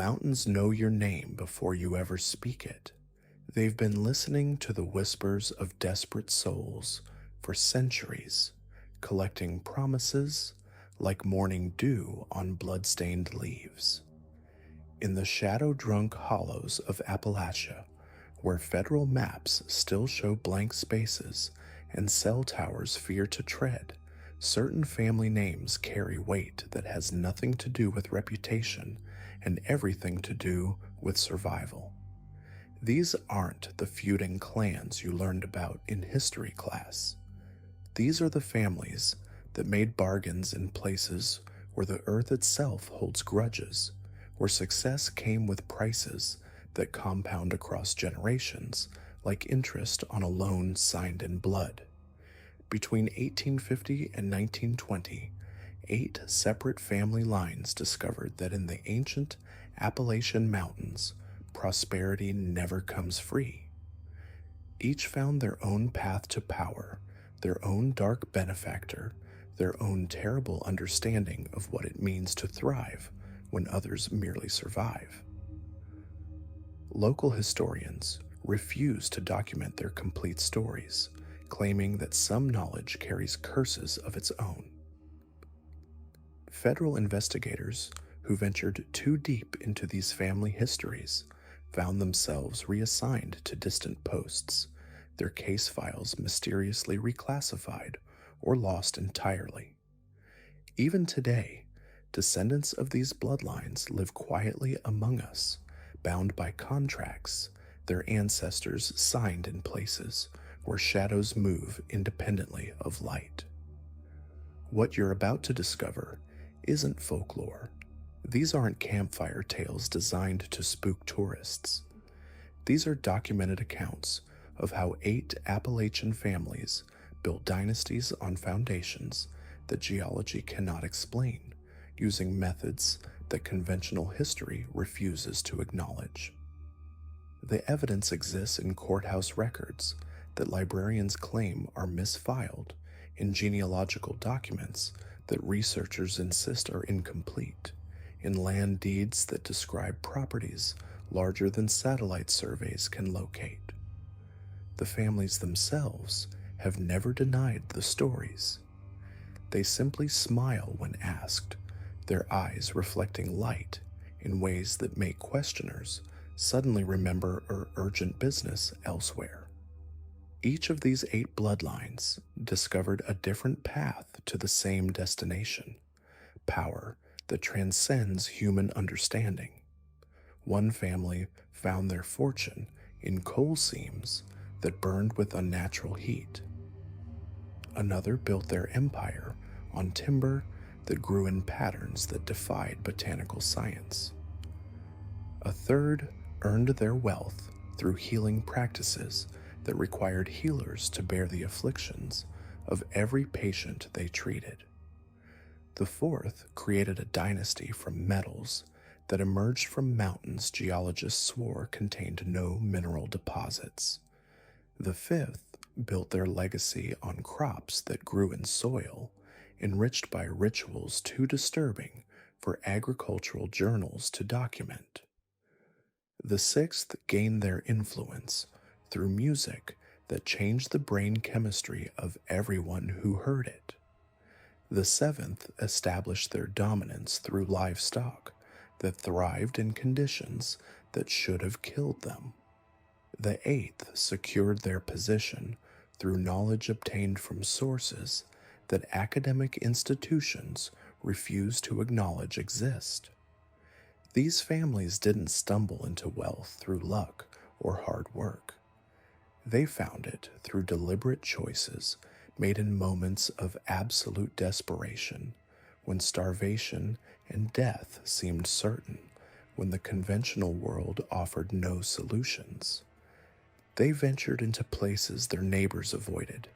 mountains know your name before you ever speak it. They've been listening to the whispers of desperate souls for centuries, collecting promises like morning dew on blood-stained leaves. In the shadow-drunk hollows of Appalachia, where federal maps still show blank spaces and cell towers fear to tread, certain family names carry weight that has nothing to do with reputation and everything to do with survival. These aren't the feuding clans you learned about in history class. These are the families that made bargains in places where the earth itself holds grudges, where success came with prices that compound across generations like interest on a loan signed in blood. Between 1850 and 1920, 8 separate family lines discovered that in the ancient Appalachian Mountains, prosperity never comes free. Each found their own path to power, their own dark benefactor, their own terrible understanding of what it means to thrive when others merely survive. Local historians refuse to document their complete stories, claiming that some knowledge carries curses of its own. Federal investigators who ventured too deep into these family histories found themselves reassigned to distant posts, their case files mysteriously reclassified or lost entirely. Even today, descendants of these bloodlines live quietly among us, bound by contracts their ancestors signed in places where shadows move independently of light. What you're about to discover isn't folklore. These aren't campfire tales designed to spook tourists. These are documented accounts of how 8 Appalachian families built dynasties on foundations that geology cannot explain, using methods that conventional history refuses to acknowledge. The evidence exists in courthouse records that librarians claim are misfiled, in genealogical documents that researchers insist are incomplete, in land deeds that describe properties larger than satellite surveys can locate. The families themselves have never denied the stories. They simply smile when asked, their eyes reflecting light in ways that make questioners suddenly remember urgent business elsewhere. Each of these 8 bloodlines discovered a different path to the same destination, power that transcends human understanding. One family found their fortune in coal seams that burned with unnatural heat. Another built their empire on timber that grew in patterns that defied botanical science. A third earned their wealth through healing practices that required healers to bear the afflictions of every patient they treated. The fourth created a dynasty from metals that emerged from mountains geologists swore contained no mineral deposits. The fifth built their legacy on crops that grew in soil, enriched by rituals too disturbing for agricultural journals to document. The sixth gained their influence through music that changed the brain chemistry of everyone who heard it. The seventh established their dominance through livestock that thrived in conditions that should have killed them. The eighth secured their position through knowledge obtained from sources that academic institutions refuse to acknowledge exist. These families didn't stumble into wealth through luck or hard work. They found it through deliberate choices made in moments of absolute desperation, when starvation and death seemed certain, when the conventional world offered no solutions. They ventured into places their neighbors avoided,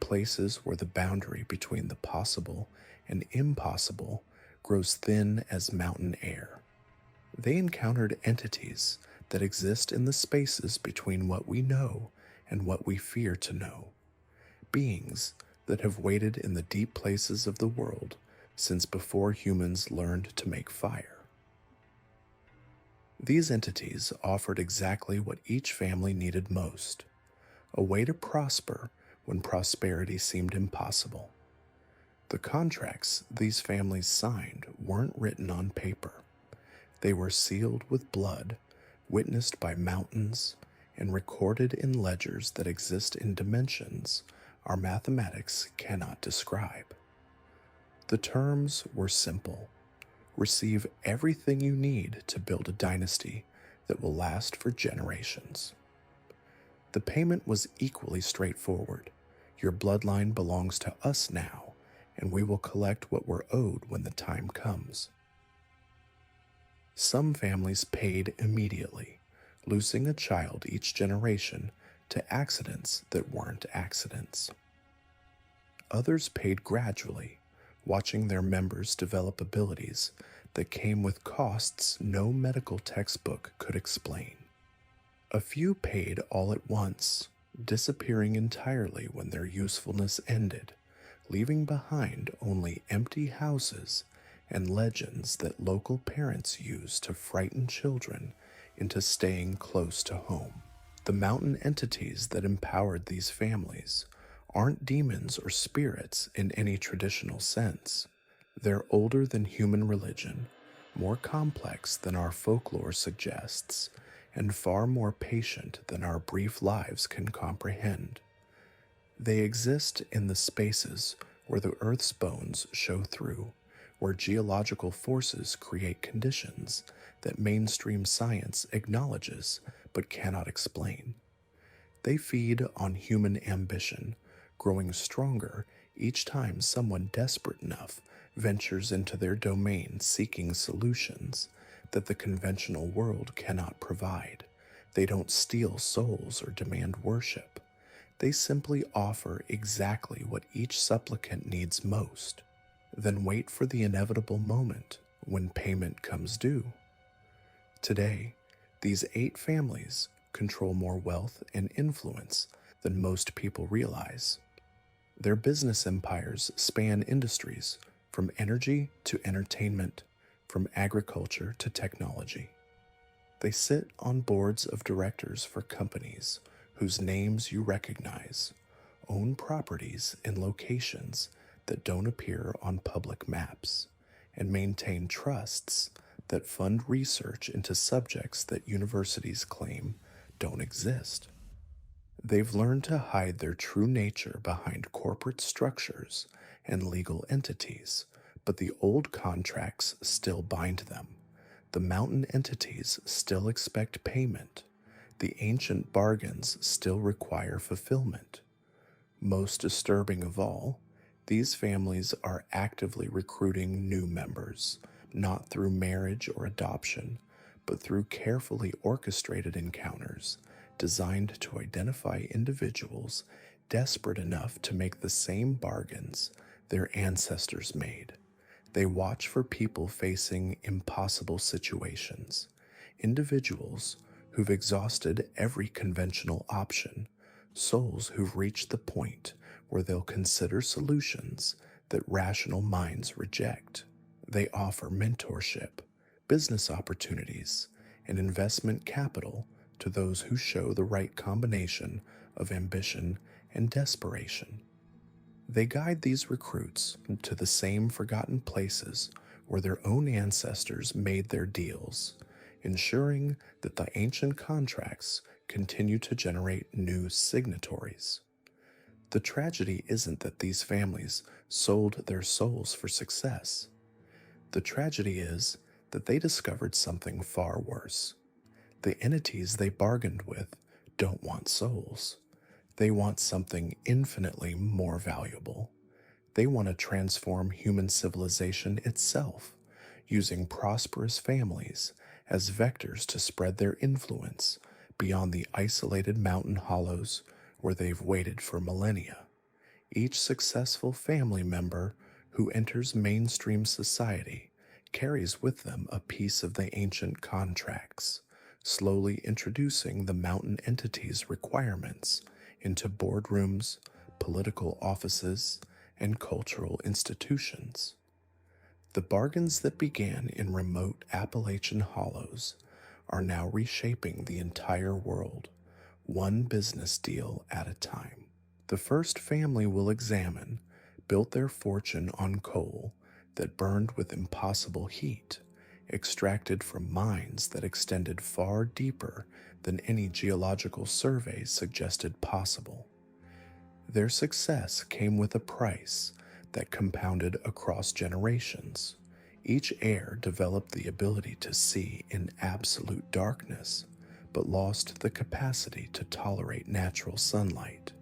places where the boundary between the possible and impossible grows thin as mountain air. They encountered entities that exist in the spaces between what we know and what we fear to know, beings that have waited in the deep places of the world since before humans learned to make fire. These entities offered exactly what each family needed most: a way to prosper when prosperity seemed impossible. The contracts these families signed weren't written on paper. They were sealed with blood, witnessed by mountains, and recorded in ledgers that exist in dimensions our mathematics cannot describe. The terms were simple: receive everything you need to build a dynasty that will last for generations. The payment was equally straightforward. Your bloodline belongs to us now, and we will collect what we're owed when the time comes. Some families paid immediately, losing a child each generation to accidents that weren't accidents. Others paid gradually, watching their members develop abilities that came with costs no medical textbook could explain. A few paid all at once, disappearing entirely when their usefulness ended, leaving behind only empty houses and legends that local parents used to frighten children into staying close to home. The mountain entities that empowered these families aren't demons or spirits in any traditional sense. They're older than human religion, more complex than our folklore suggests, and far more patient than our brief lives can comprehend. They exist in the spaces where the Earth's bones show through, where geological forces create conditions that mainstream science acknowledges but cannot explain. They feed on human ambition, growing stronger each time someone desperate enough ventures into their domain seeking solutions that the conventional world cannot provide. They don't steal souls or demand worship. They simply offer exactly what each supplicant needs most, then wait for the inevitable moment when payment comes due. Today, these 8 families control more wealth and influence than most people realize. Their business empires span industries from energy to entertainment, from agriculture to technology. They sit on boards of directors for companies whose names you recognize, own properties in locations that don't appear on public maps, and maintain trusts that fund research into subjects that universities claim don't exist. They've learned to hide their true nature behind corporate structures and legal entities, but the old contracts still bind them. The mountain entities still expect payment. The ancient bargains still require fulfillment. Most disturbing of all, these families are actively recruiting new members, not through marriage or adoption, but through carefully orchestrated encounters designed to identify individuals desperate enough to make the same bargains their ancestors made. They watch for people facing impossible situations, individuals who've exhausted every conventional option, souls who've reached the point where they'll consider solutions that rational minds reject. They offer mentorship, business opportunities, and investment capital to those who show the right combination of ambition and desperation. They guide these recruits to the same forgotten places where their own ancestors made their deals, ensuring that the ancient contracts continue to generate new signatories. The tragedy isn't that these families sold their souls for success. The tragedy is that they discovered something far worse. The entities they bargained with don't want souls. They want something infinitely more valuable. They want to transform human civilization itself, using prosperous families as vectors to spread their influence beyond the isolated mountain hollows where they've waited for millennia. Each successful family member who enters mainstream society carries with them a piece of the ancient contracts, slowly introducing the mountain entity's requirements into boardrooms, political offices, and cultural institutions. The bargains that began in remote Appalachian hollows are now reshaping the entire world, one business deal at a time. The first family we'll examine built their fortune on coal that burned with impossible heat, extracted from mines that extended far deeper than any geological survey suggested possible. Their success came with a price that compounded across generations. Each heir developed the ability to see in absolute darkness, but lost the capacity to tolerate natural sunlight.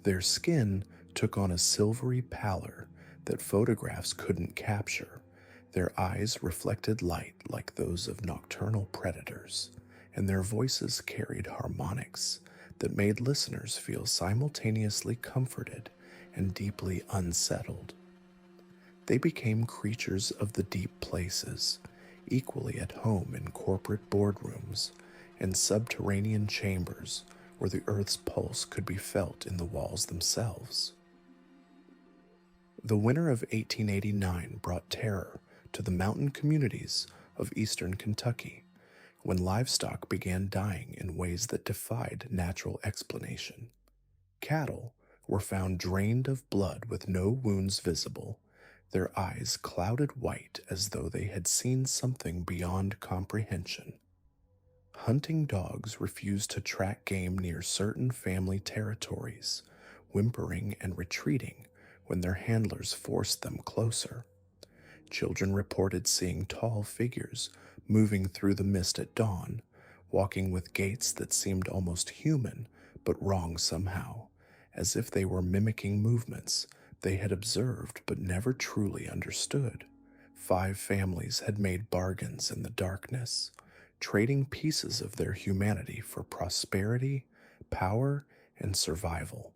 Their skin took on a silvery pallor that photographs couldn't capture. Their eyes reflected light like those of nocturnal predators, and their voices carried harmonics that made listeners feel simultaneously comforted and deeply unsettled. They became creatures of the deep places, equally at home in corporate boardrooms and subterranean chambers where the earth's pulse could be felt in the walls themselves. The winter of 1889 brought terror to the mountain communities of eastern Kentucky when livestock began dying in ways that defied natural explanation. Cattle were found drained of blood with no wounds visible, their eyes clouded white as though they had seen something beyond comprehension. Hunting dogs refused to track game near certain family territories, whimpering and retreating when their handlers forced them closer. Children reported seeing tall figures moving through the mist at dawn, walking with gaits that seemed almost human but wrong somehow, as if they were mimicking movements they had observed but never truly understood. 5 families had made bargains in the darkness, trading pieces of their humanity for prosperity, power, and survival.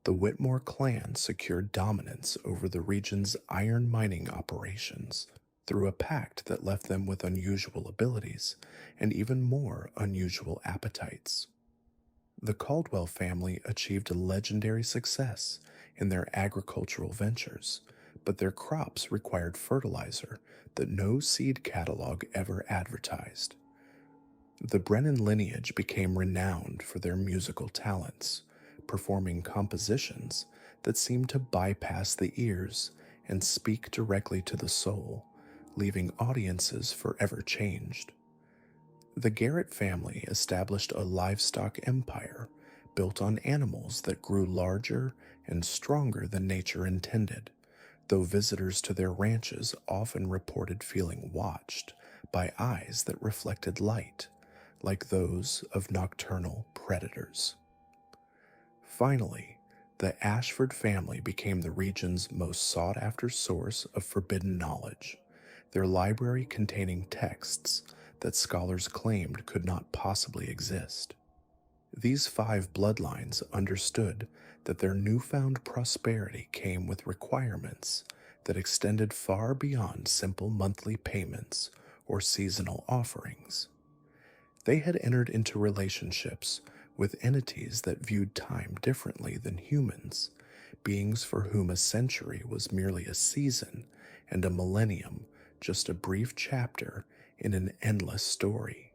The Whitmore clan secured dominance over the region's iron mining operations through a pact that left them with unusual abilities and even more unusual appetites. The Caldwell family achieved a legendary success in their agricultural ventures, but their crops required fertilizer that no seed catalog ever advertised. The Brennan lineage became renowned for their musical talents, performing compositions that seemed to bypass the ears and speak directly to the soul, leaving audiences forever changed. The Garrett family established a livestock empire built on animals that grew larger and stronger than nature intended, though visitors to their ranches often reported feeling watched by eyes that reflected light, like those of nocturnal predators. Finally, the Ashford family became the region's most sought-after source of forbidden knowledge, their library containing texts that scholars claimed could not possibly exist. These 5 bloodlines understood that their newfound prosperity came with requirements that extended far beyond simple monthly payments or seasonal offerings. They had entered into relationships with entities that viewed time differently than humans, beings for whom a century was merely a season and a millennium just a brief chapter in an endless story.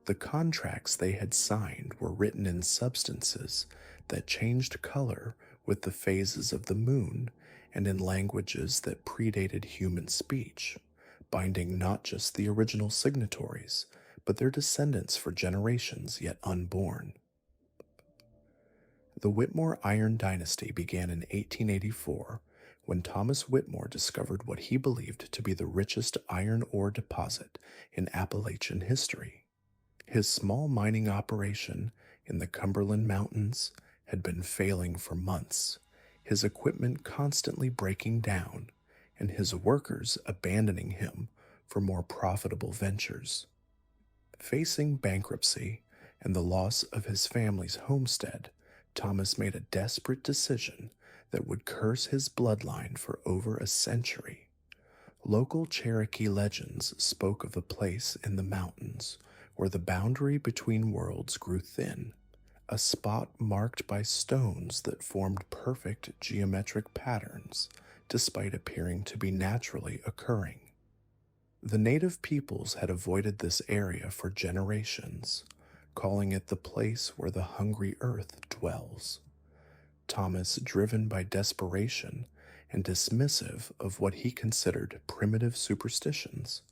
The contracts they had signed were written in substances that changed color with the phases of the moon and in languages that predated human speech, binding not just the original signatories, but their descendants for generations yet unborn. The Whitmore Iron Dynasty began in 1884 when Thomas Whitmore discovered what he believed to be the richest iron ore deposit in Appalachian history. His small mining operation in the Cumberland Mountains had been failing for months, his equipment constantly breaking down, and his workers abandoning him for more profitable ventures. Facing bankruptcy and the loss of his family's homestead, Thomas made a desperate decision that would curse his bloodline for over a century. Local Cherokee legends spoke of a place in the mountains where the boundary between worlds grew thin, a spot marked by stones that formed perfect geometric patterns despite appearing to be naturally occurring. The native peoples had avoided this area for generations, calling it the place where the hungry earth dwells. Thomas, driven by desperation and dismissive of what he considered primitive superstitions,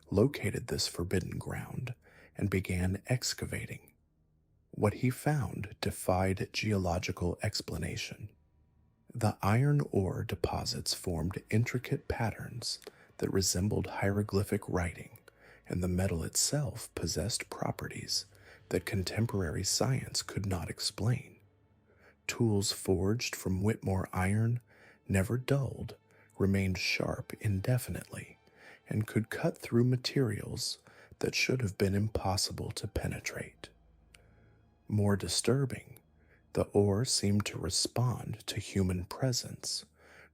located this forbidden ground and began excavating. What he found defied geological explanation. The iron ore deposits formed intricate patterns that resembled hieroglyphic writing, and the metal itself possessed properties that contemporary science could not explain. Tools forged from Whitmore iron, never dulled, remained sharp indefinitely, and could cut through materials that should have been impossible to penetrate. More disturbing, the ore seemed to respond to human presence,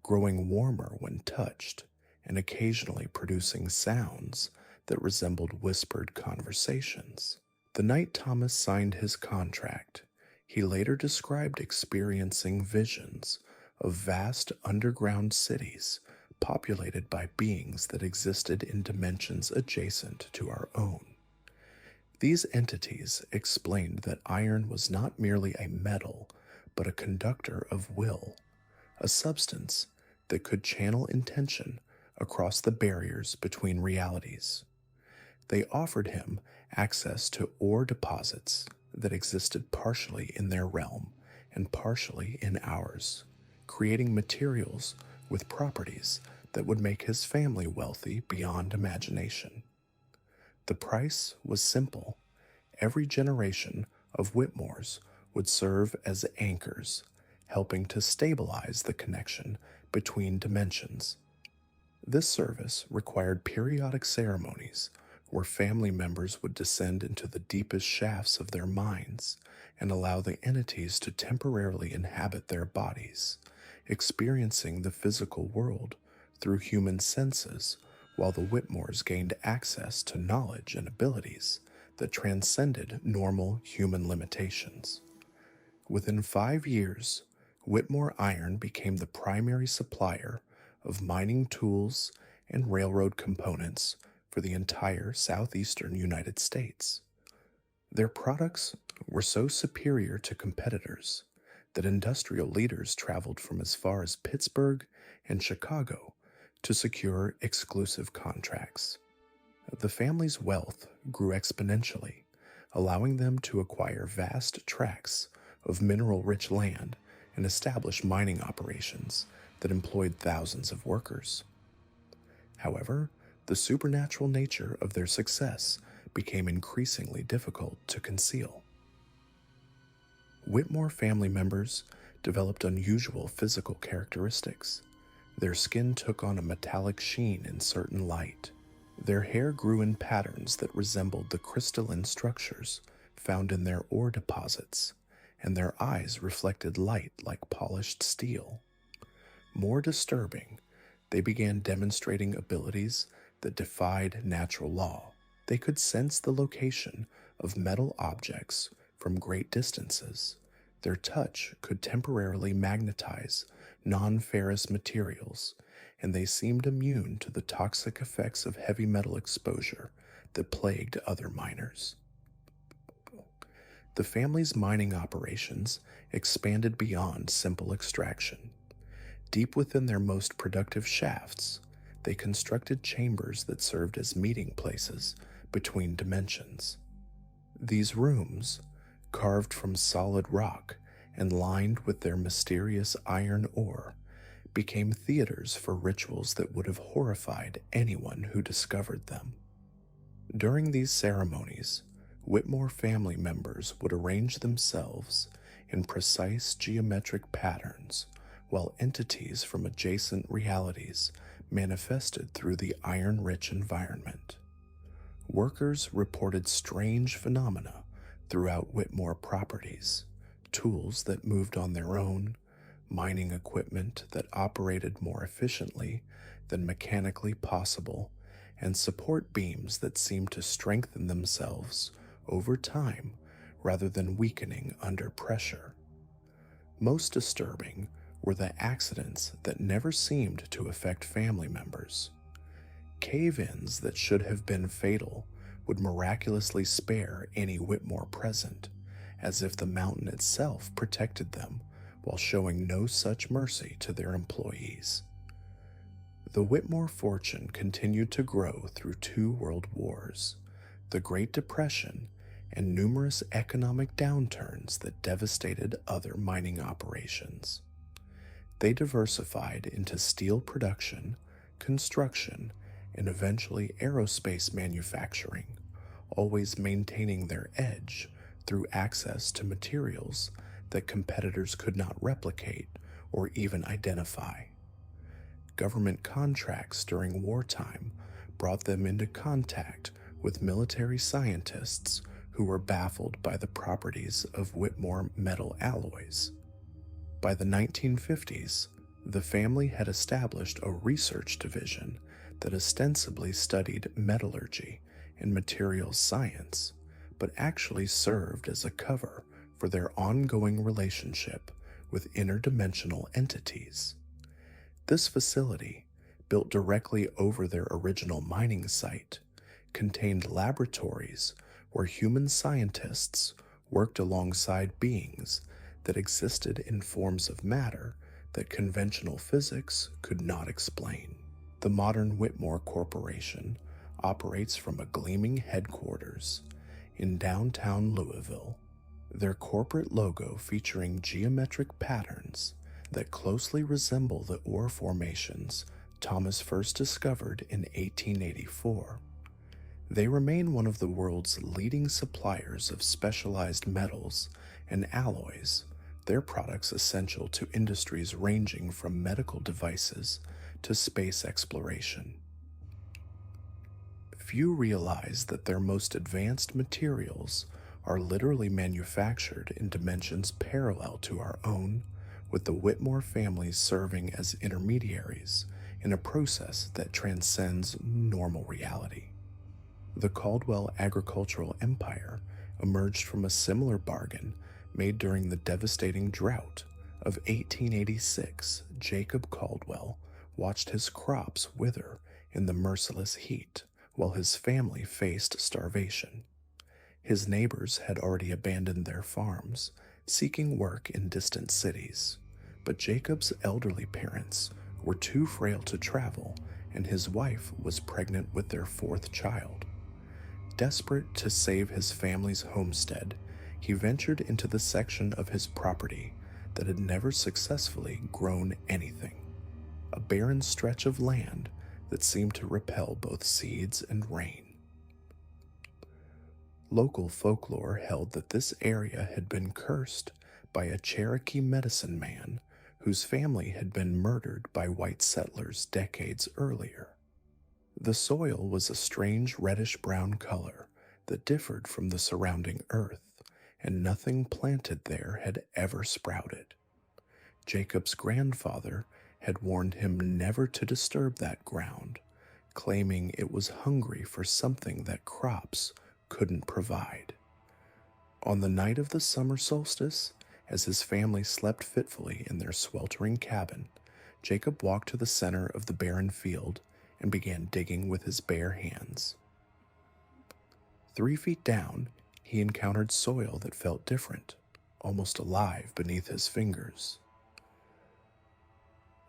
growing warmer when touched and occasionally producing sounds that resembled whispered conversations. The night Thomas signed his contract, he later described experiencing visions of vast underground cities populated by beings that existed in dimensions adjacent to our own. These entities explained that iron was not merely a metal, but a conductor of will, a substance that could channel intention across the barriers between realities. They offered him access to ore deposits that existed partially in their realm and partially in ours, creating materials with properties that would make his family wealthy beyond imagination. The price was simple. Every generation of Whitmores would serve as anchors, helping to stabilize the connection between dimensions. This service required periodic ceremonies where family members would descend into the deepest shafts of their minds and allow the entities to temporarily inhabit their bodies, experiencing the physical world through human senses, while the Whitmores gained access to knowledge and abilities that transcended normal human limitations. Within 5 years, Whitmore Iron became the primary supplier of mining tools and railroad components for the entire southeastern United States. Their products were so superior to competitors that industrial leaders traveled from as far as Pittsburgh and Chicago to secure exclusive contracts. The family's wealth grew exponentially, allowing them to acquire vast tracts of mineral-rich land and establish mining operations that employed thousands of workers. However, the supernatural nature of their success became increasingly difficult to conceal. Whitmore family members developed unusual physical characteristics. Their skin took on a metallic sheen in certain light. Their hair grew in patterns that resembled the crystalline structures found in their ore deposits, and their eyes reflected light like polished steel. More disturbing, they began demonstrating abilities that defied natural law. They could sense the location of metal objects from great distances. Their touch could temporarily magnetize non-ferrous materials, and they seemed immune to the toxic effects of heavy metal exposure that plagued other miners. The family's mining operations expanded beyond simple extraction. Deep within their most productive shafts, they constructed chambers that served as meeting places between dimensions. These rooms, carved from solid rock and lined with their mysterious iron ore, became theaters for rituals that would have horrified anyone who discovered them. During these ceremonies, Whitmore family members would arrange themselves in precise geometric patterns, while entities from adjacent realities manifested through the iron-rich environment. Workers reported strange phenomena throughout Whitmore properties: tools that moved on their own, mining equipment that operated more efficiently than mechanically possible, and support beams that seemed to strengthen themselves over time rather than weakening under pressure. Most disturbing were the accidents that never seemed to affect family members. Cave-ins that should have been fatal would miraculously spare any Whitmore present, as if the mountain itself protected them while showing no such mercy to their employees. The Whitmore fortune continued to grow through 2 world wars, the Great Depression, and numerous economic downturns that devastated other mining operations. They diversified into steel production, construction, and eventually aerospace manufacturing, always maintaining their edge through access to materials that competitors could not replicate or even identify. Government contracts during wartime brought them into contact with military scientists who were baffled by the properties of Whitmore metal alloys. By the 1950s, the family had established a research division that ostensibly studied metallurgy and materials science, but actually served as a cover for their ongoing relationship with interdimensional entities. This facility, built directly over their original mining site, contained laboratories where human scientists worked alongside beings that existed in forms of matter that conventional physics could not explain. The modern Whitmore Corporation operates from a gleaming headquarters in downtown Louisville, their corporate logo featuring geometric patterns that closely resemble the ore formations Thomas first discovered in 1884. They remain one of the world's leading suppliers of specialized metals and alloys, their products essential to industries ranging from medical devices to space exploration. Few realize that their most advanced materials are literally manufactured in dimensions parallel to our own, with the Whitmore families serving as intermediaries in a process that transcends normal reality. The Caldwell agricultural empire emerged from a similar bargain made during the devastating drought of 1886. Jacob Caldwell watched his crops wither in the merciless heat while his family faced starvation. His neighbors had already abandoned their farms, seeking work in distant cities, but Jacob's elderly parents were too frail to travel, and his wife was pregnant with their fourth child. Desperate to save his family's homestead, he ventured into the section of his property that had never successfully grown anything, a barren stretch of land that seemed to repel both seeds and rain. Local folklore held that this area had been cursed by a Cherokee medicine man whose family had been murdered by white settlers decades earlier. The soil was a strange reddish-brown color that differed from the surrounding earth, and nothing planted there had ever sprouted. Jacob's grandfather had warned him never to disturb that ground, claiming it was hungry for something that crops couldn't provide. On the night of the summer solstice, as his family slept fitfully in their sweltering cabin, Jacob walked to the center of the barren field and began digging with his bare hands. 3 feet down, he encountered soil that felt different, almost alive beneath his fingers.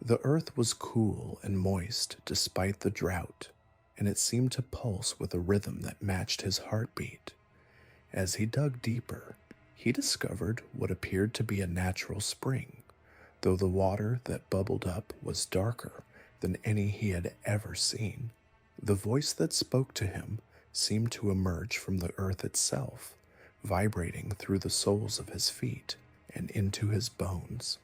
The earth was cool and moist despite the drought, and it seemed to pulse with a rhythm that matched his heartbeat. As he dug deeper, he discovered what appeared to be a natural spring, though the water that bubbled up was darker than any he had ever seen. The voice that spoke to him seemed to emerge from the earth itself, vibrating through the soles of his feet and into his bones.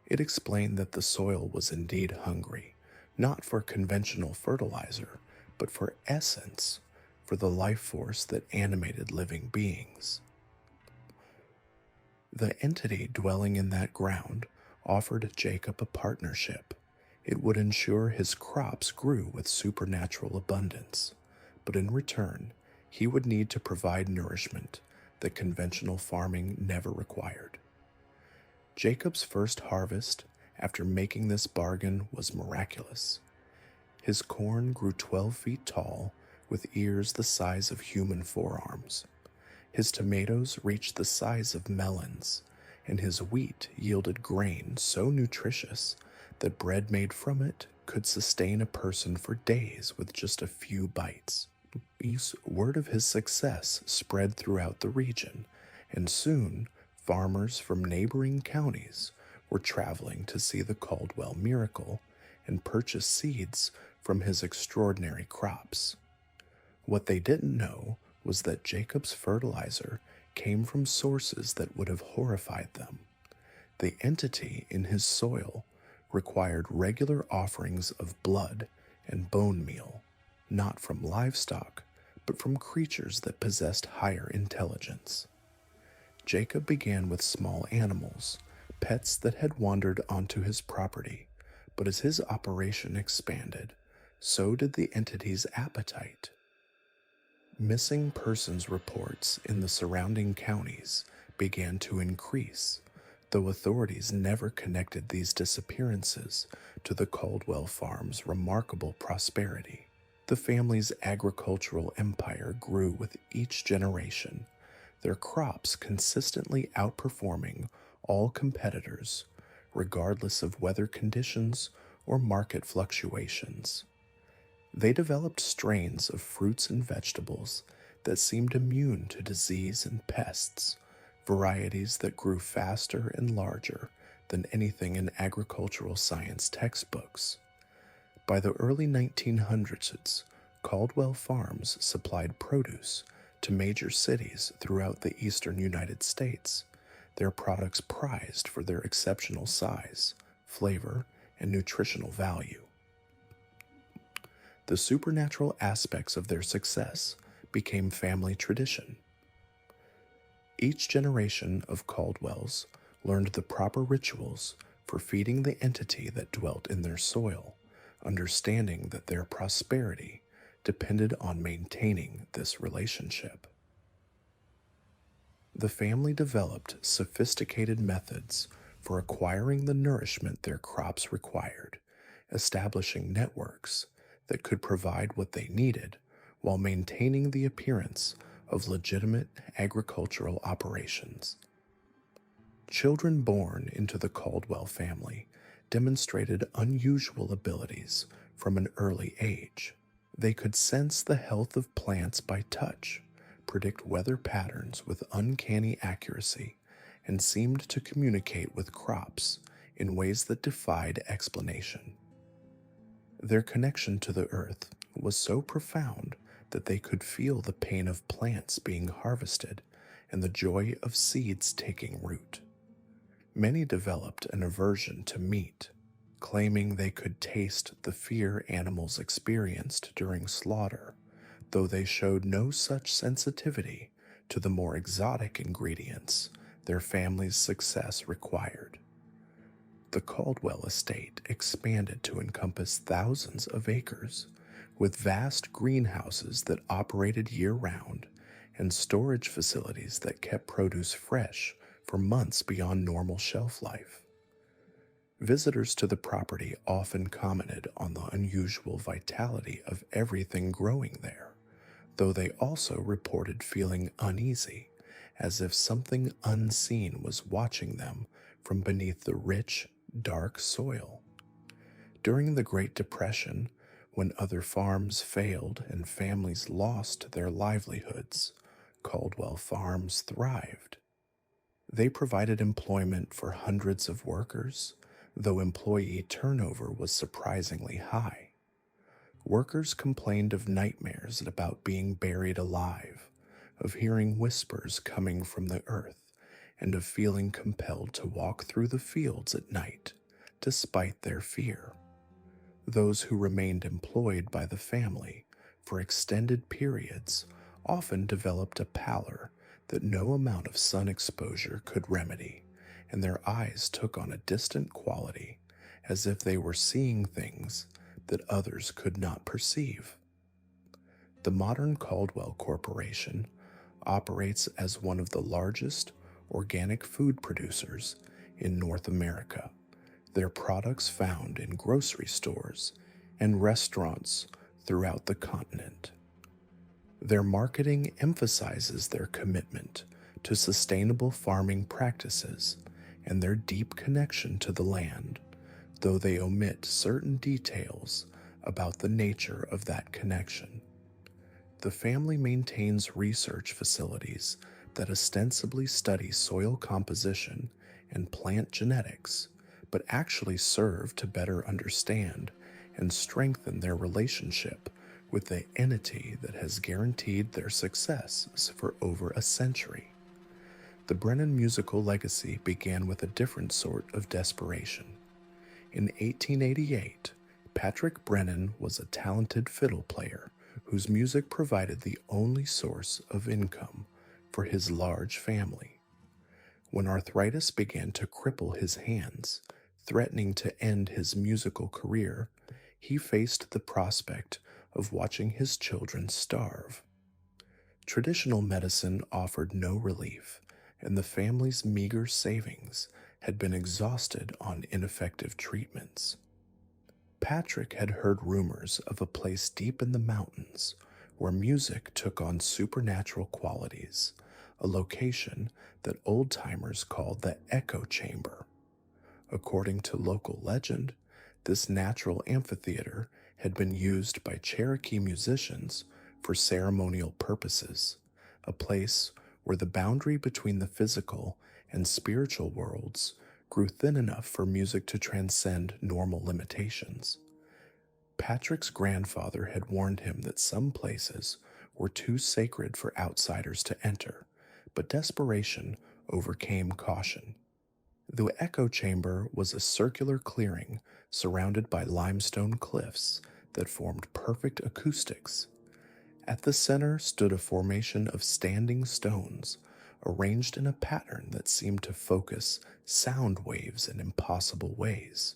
It explained that the soil was indeed hungry, not for conventional fertilizer, but for essence, for the life force that animated living beings. The entity dwelling in that ground offered Jacob a partnership. It would ensure his crops grew with supernatural abundance, but in return, he would need to provide nourishment that conventional farming never required. Jacob's first harvest after making this bargain was miraculous. His corn grew 12 feet tall, with ears the size of human forearms. His tomatoes reached the size of melons, and his wheat yielded grain so nutritious that bread made from it could sustain a person for days with just a few bites. Word of his success spread throughout the region, and soon farmers from neighboring counties were traveling to see the Caldwell miracle and purchase seeds from his extraordinary crops. What they didn't know was that Jacob's fertilizer came from sources that would have horrified them. The entity in his soil required regular offerings of blood and bone meal, not from livestock, but from creatures that possessed higher intelligence. Jacob began with small animals, pets that had wandered onto his property, but as his operation expanded, so did the entity's appetite. Missing persons reports in the surrounding counties began to increase, though authorities never connected these disappearances to the Caldwell farm's remarkable prosperity. The family's agricultural empire grew with each generation, their crops consistently outperforming all competitors, regardless of weather conditions or market fluctuations. They developed strains of fruits and vegetables that seemed immune to disease and pests, varieties that grew faster and larger than anything in agricultural science textbooks. By the early 1900s, Caldwell Farms supplied produce to major cities throughout the eastern United States, their products prized for their exceptional size, flavor, and nutritional value. The supernatural aspects of their success became family tradition. Each generation of Caldwells learned the proper rituals for feeding the entity that dwelt in their soil, understanding that their prosperity depended on maintaining this relationship. The family developed sophisticated methods for acquiring the nourishment their crops required, establishing networks that could provide what they needed while maintaining the appearance of legitimate agricultural operations. Children born into the Caldwell family demonstrated unusual abilities from an early age. They could sense the health of plants by touch, predict weather patterns with uncanny accuracy, and seemed to communicate with crops in ways that defied explanation. Their connection to the earth was so profound that they could feel the pain of plants being harvested and the joy of seeds taking root. Many developed an aversion to meat, claiming they could taste the fear animals experienced during slaughter, though they showed no such sensitivity to the more exotic ingredients their family's success required. The Caldwell estate expanded to encompass thousands of acres, with vast greenhouses that operated year-round and storage facilities that kept produce fresh for months beyond normal shelf life. Visitors to the property often commented on the unusual vitality of everything growing there, though they also reported feeling uneasy, as if something unseen was watching them from beneath the rich, dark soil. During the Great Depression, when other farms failed and families lost their livelihoods, Caldwell Farms thrived. They provided employment for hundreds of workers, though employee turnover was surprisingly high. Workers complained of nightmares about being buried alive, of hearing whispers coming from the earth, and of feeling compelled to walk through the fields at night, despite their fear. Those who remained employed by the family for extended periods often developed a pallor that no amount of sun exposure could remedy, and their eyes took on a distant quality, as if they were seeing things that others could not perceive. The modern Caldwell Corporation operates as one of the largest organic food producers in North America. Their products found in grocery stores and restaurants throughout the continent. Their marketing emphasizes their commitment to sustainable farming practices and their deep connection to the land, though they omit certain details about the nature of that connection. The family maintains research facilities that ostensibly study soil composition and plant genetics, but actually serve to better understand and strengthen their relationship with the entity that has guaranteed their success for over a century. The Brennan musical legacy began with a different sort of desperation. In 1888, Patrick Brennan was a talented fiddle player whose music provided the only source of income for his large family. When arthritis began to cripple his hands, threatening to end his musical career, he faced the prospect of watching his children starve. Traditional medicine offered no relief, and the family's meager savings had been exhausted on ineffective treatments. Patrick had heard rumors of a place deep in the mountains where music took on supernatural qualities, a location that old-timers called the Echo Chamber. According to local legend, this natural amphitheater had been used by Cherokee musicians for ceremonial purposes, a place where the boundary between the physical and spiritual worlds grew thin enough for music to transcend normal limitations. Patrick's grandfather had warned him that some places were too sacred for outsiders to enter, but desperation overcame caution. The echo chamber was a circular clearing surrounded by limestone cliffs that formed perfect acoustics. At the center stood a formation of standing stones, arranged in a pattern that seemed to focus sound waves in impossible ways.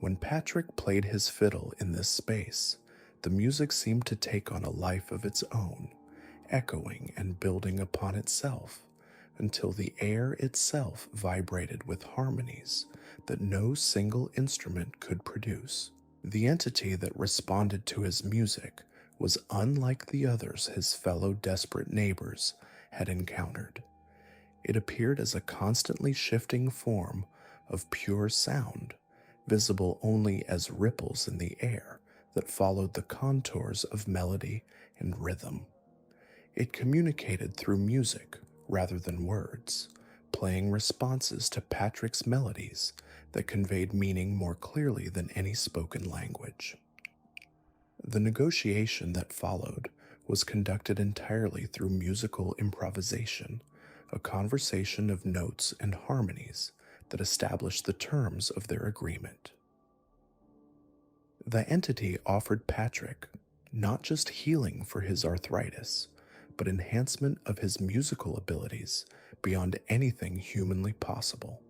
When Patrick played his fiddle in this space, the music seemed to take on a life of its own, echoing and building upon itself, until the air itself vibrated with harmonies that no single instrument could produce. The entity that responded to his music was unlike the others his fellow desperate neighbors had encountered. It appeared as a constantly shifting form of pure sound, visible only as ripples in the air that followed the contours of melody and rhythm. It communicated through music rather than words, playing responses to Patrick's melodies that conveyed meaning more clearly than any spoken language. The negotiation that followed was conducted entirely through musical improvisation, a conversation of notes and harmonies that established the terms of their agreement. The entity offered Patrick not just healing for his arthritis, but enhancement of his musical abilities beyond anything humanly possible.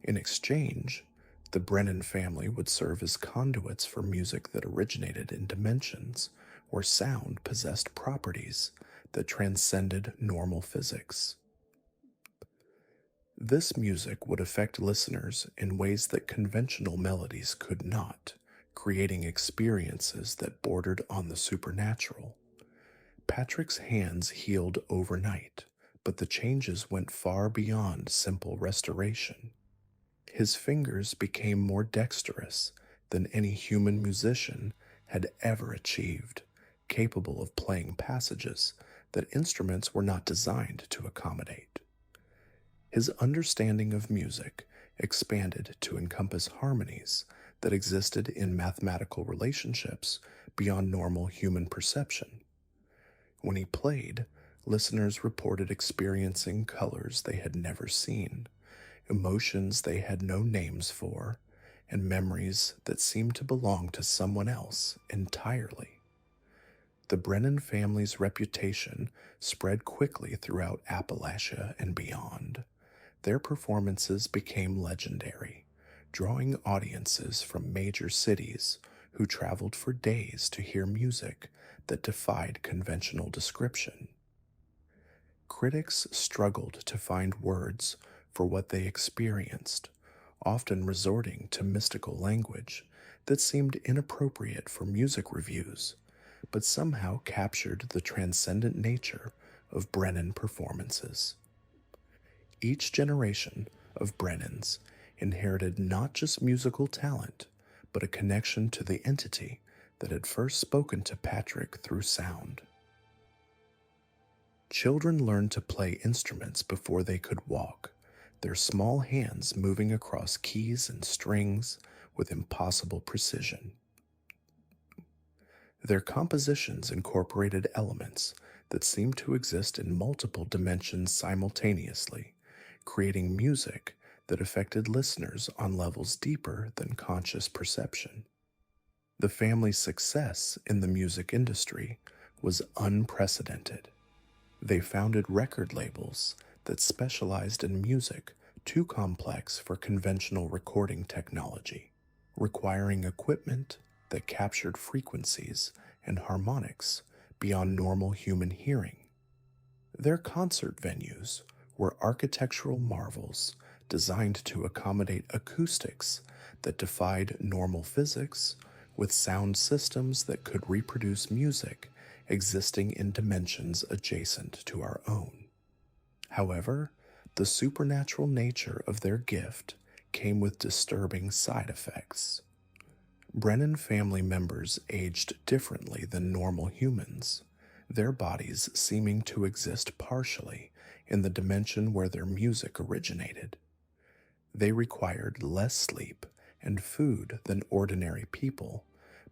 In exchange, the Brennan family would serve as conduits for music that originated in dimensions where sound possessed properties that transcended normal physics. This music would affect listeners in ways that conventional melodies could not, creating experiences that bordered on the supernatural. Patrick's hands healed overnight, but the changes went far beyond simple restoration. His fingers became more dexterous than any human musician had ever achieved, capable of playing passages that instruments were not designed to accommodate. His understanding of music expanded to encompass harmonies that existed in mathematical relationships beyond normal human perception. When he played, listeners reported experiencing colors they had never seen, emotions they had no names for, and memories that seemed to belong to someone else entirely. The Brennan family's reputation spread quickly throughout Appalachia and beyond. Their performances became legendary, drawing audiences from major cities who traveled for days to hear music that defied conventional description. Critics struggled to find words for what they experienced, often resorting to mystical language that seemed inappropriate for music reviews, but somehow captured the transcendent nature of Brennan performances. Each generation of Brennans inherited not just musical talent, but a connection to the entity that had first spoken to Patrick through sound. Children learned to play instruments before they could walk, their small hands moving across keys and strings with impossible precision. Their compositions incorporated elements that seemed to exist in multiple dimensions simultaneously, creating music that affected listeners on levels deeper than conscious perception. The family's success in the music industry was unprecedented. They founded record labels that specialized in music too complex for conventional recording technology, requiring equipment that captured frequencies and harmonics beyond normal human hearing. Their concert venues were architectural marvels designed to accommodate acoustics that defied normal physics, with sound systems that could reproduce music existing in dimensions adjacent to our own. However, the supernatural nature of their gift came with disturbing side effects. Brennan family members aged differently than normal humans, their bodies seeming to exist partially in the dimension where their music originated. They required less sleep and food than ordinary people,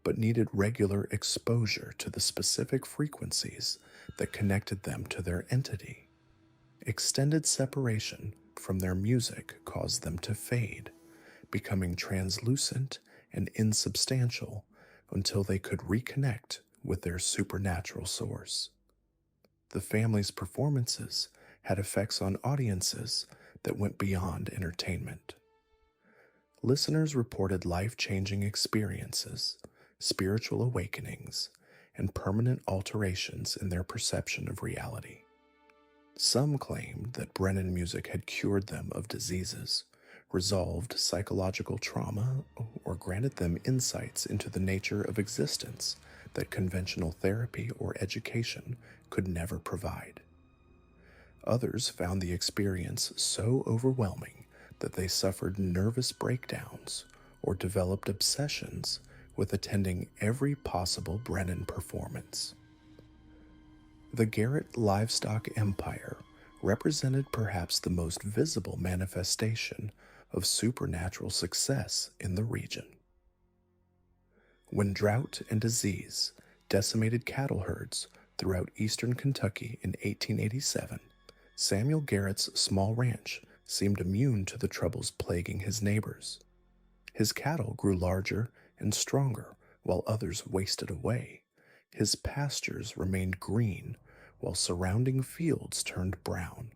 but needed regular exposure to the specific frequencies that connected them to their entity. Extended separation from their music caused them to fade, becoming translucent and insubstantial until they could reconnect with their supernatural source. The family's performances had effects on audiences that went beyond entertainment. Listeners reported life-changing experiences, spiritual awakenings, and permanent alterations in their perception of reality. Some claimed that Brennan music had cured them of diseases, resolved psychological trauma, or granted them insights into the nature of existence that conventional therapy or education could never provide. Others found the experience so overwhelming that they suffered nervous breakdowns or developed obsessions with attending every possible Brennan performance. The Garrett livestock empire represented perhaps the most visible manifestation of supernatural success in the region. When drought and disease decimated cattle herds throughout eastern Kentucky in 1887, Samuel Garrett's small ranch seemed immune to the troubles plaguing his neighbors. His cattle grew larger and stronger while others wasted away. His pastures remained green while surrounding fields turned brown,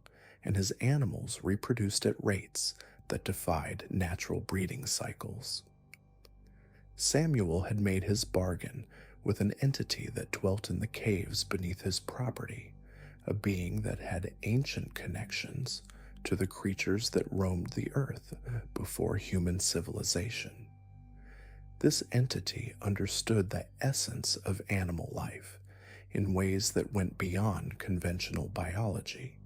and his animals reproduced at rates that defied natural breeding cycles. Samuel had made his bargain with an entity that dwelt in the caves beneath his property, a being that had ancient connections to the creatures that roamed the earth before human civilization. This entity understood the essence of animal life in ways that went beyond conventional biology,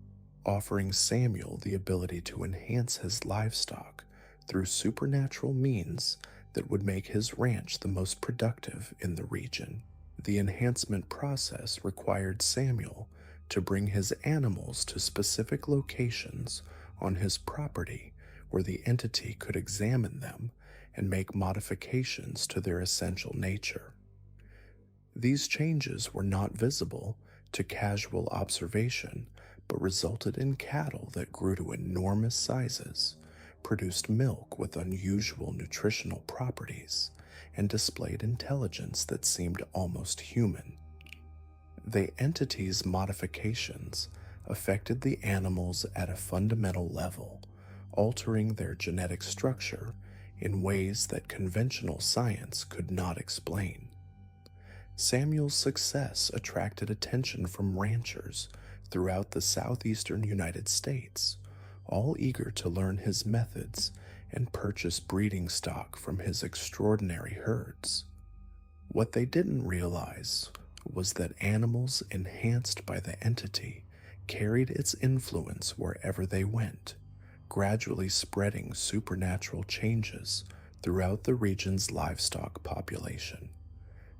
offering Samuel the ability to enhance his livestock through supernatural means that would make his ranch the most productive in the region. The enhancement process required Samuel to bring his animals to specific locations on his property where the entity could examine them and make modifications to their essential nature. These changes were not visible to casual observation, but resulted in cattle that grew to enormous sizes, produced milk with unusual nutritional properties, and displayed intelligence that seemed almost human. The entity's modifications affected the animals at a fundamental level, altering their genetic structure in ways that conventional science could not explain. Samuel's success attracted attention from ranchers throughout the southeastern United States, all eager to learn his methods and purchase breeding stock from his extraordinary herds. What they didn't realize was that animals enhanced by the entity carried its influence wherever they went, gradually spreading supernatural changes throughout the region's livestock population.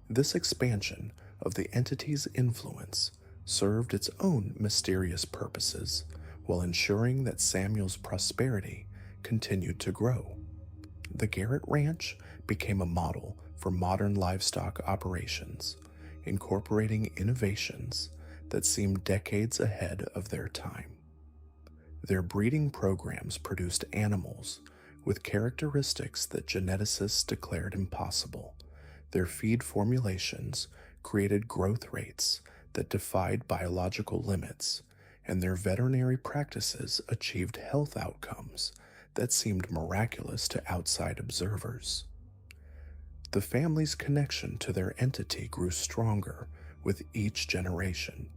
This expansion of the entity's influence served its own mysterious purposes while ensuring that Samuel's prosperity continued to grow. The Garrett Ranch became a model for modern livestock operations, incorporating innovations that seemed decades ahead of their time. Their breeding programs produced animals with characteristics that geneticists declared impossible. Their feed formulations created growth rates that defied biological limits, and their veterinary practices achieved health outcomes that seemed miraculous to outside observers. The family's connection to their entity grew stronger with each generation.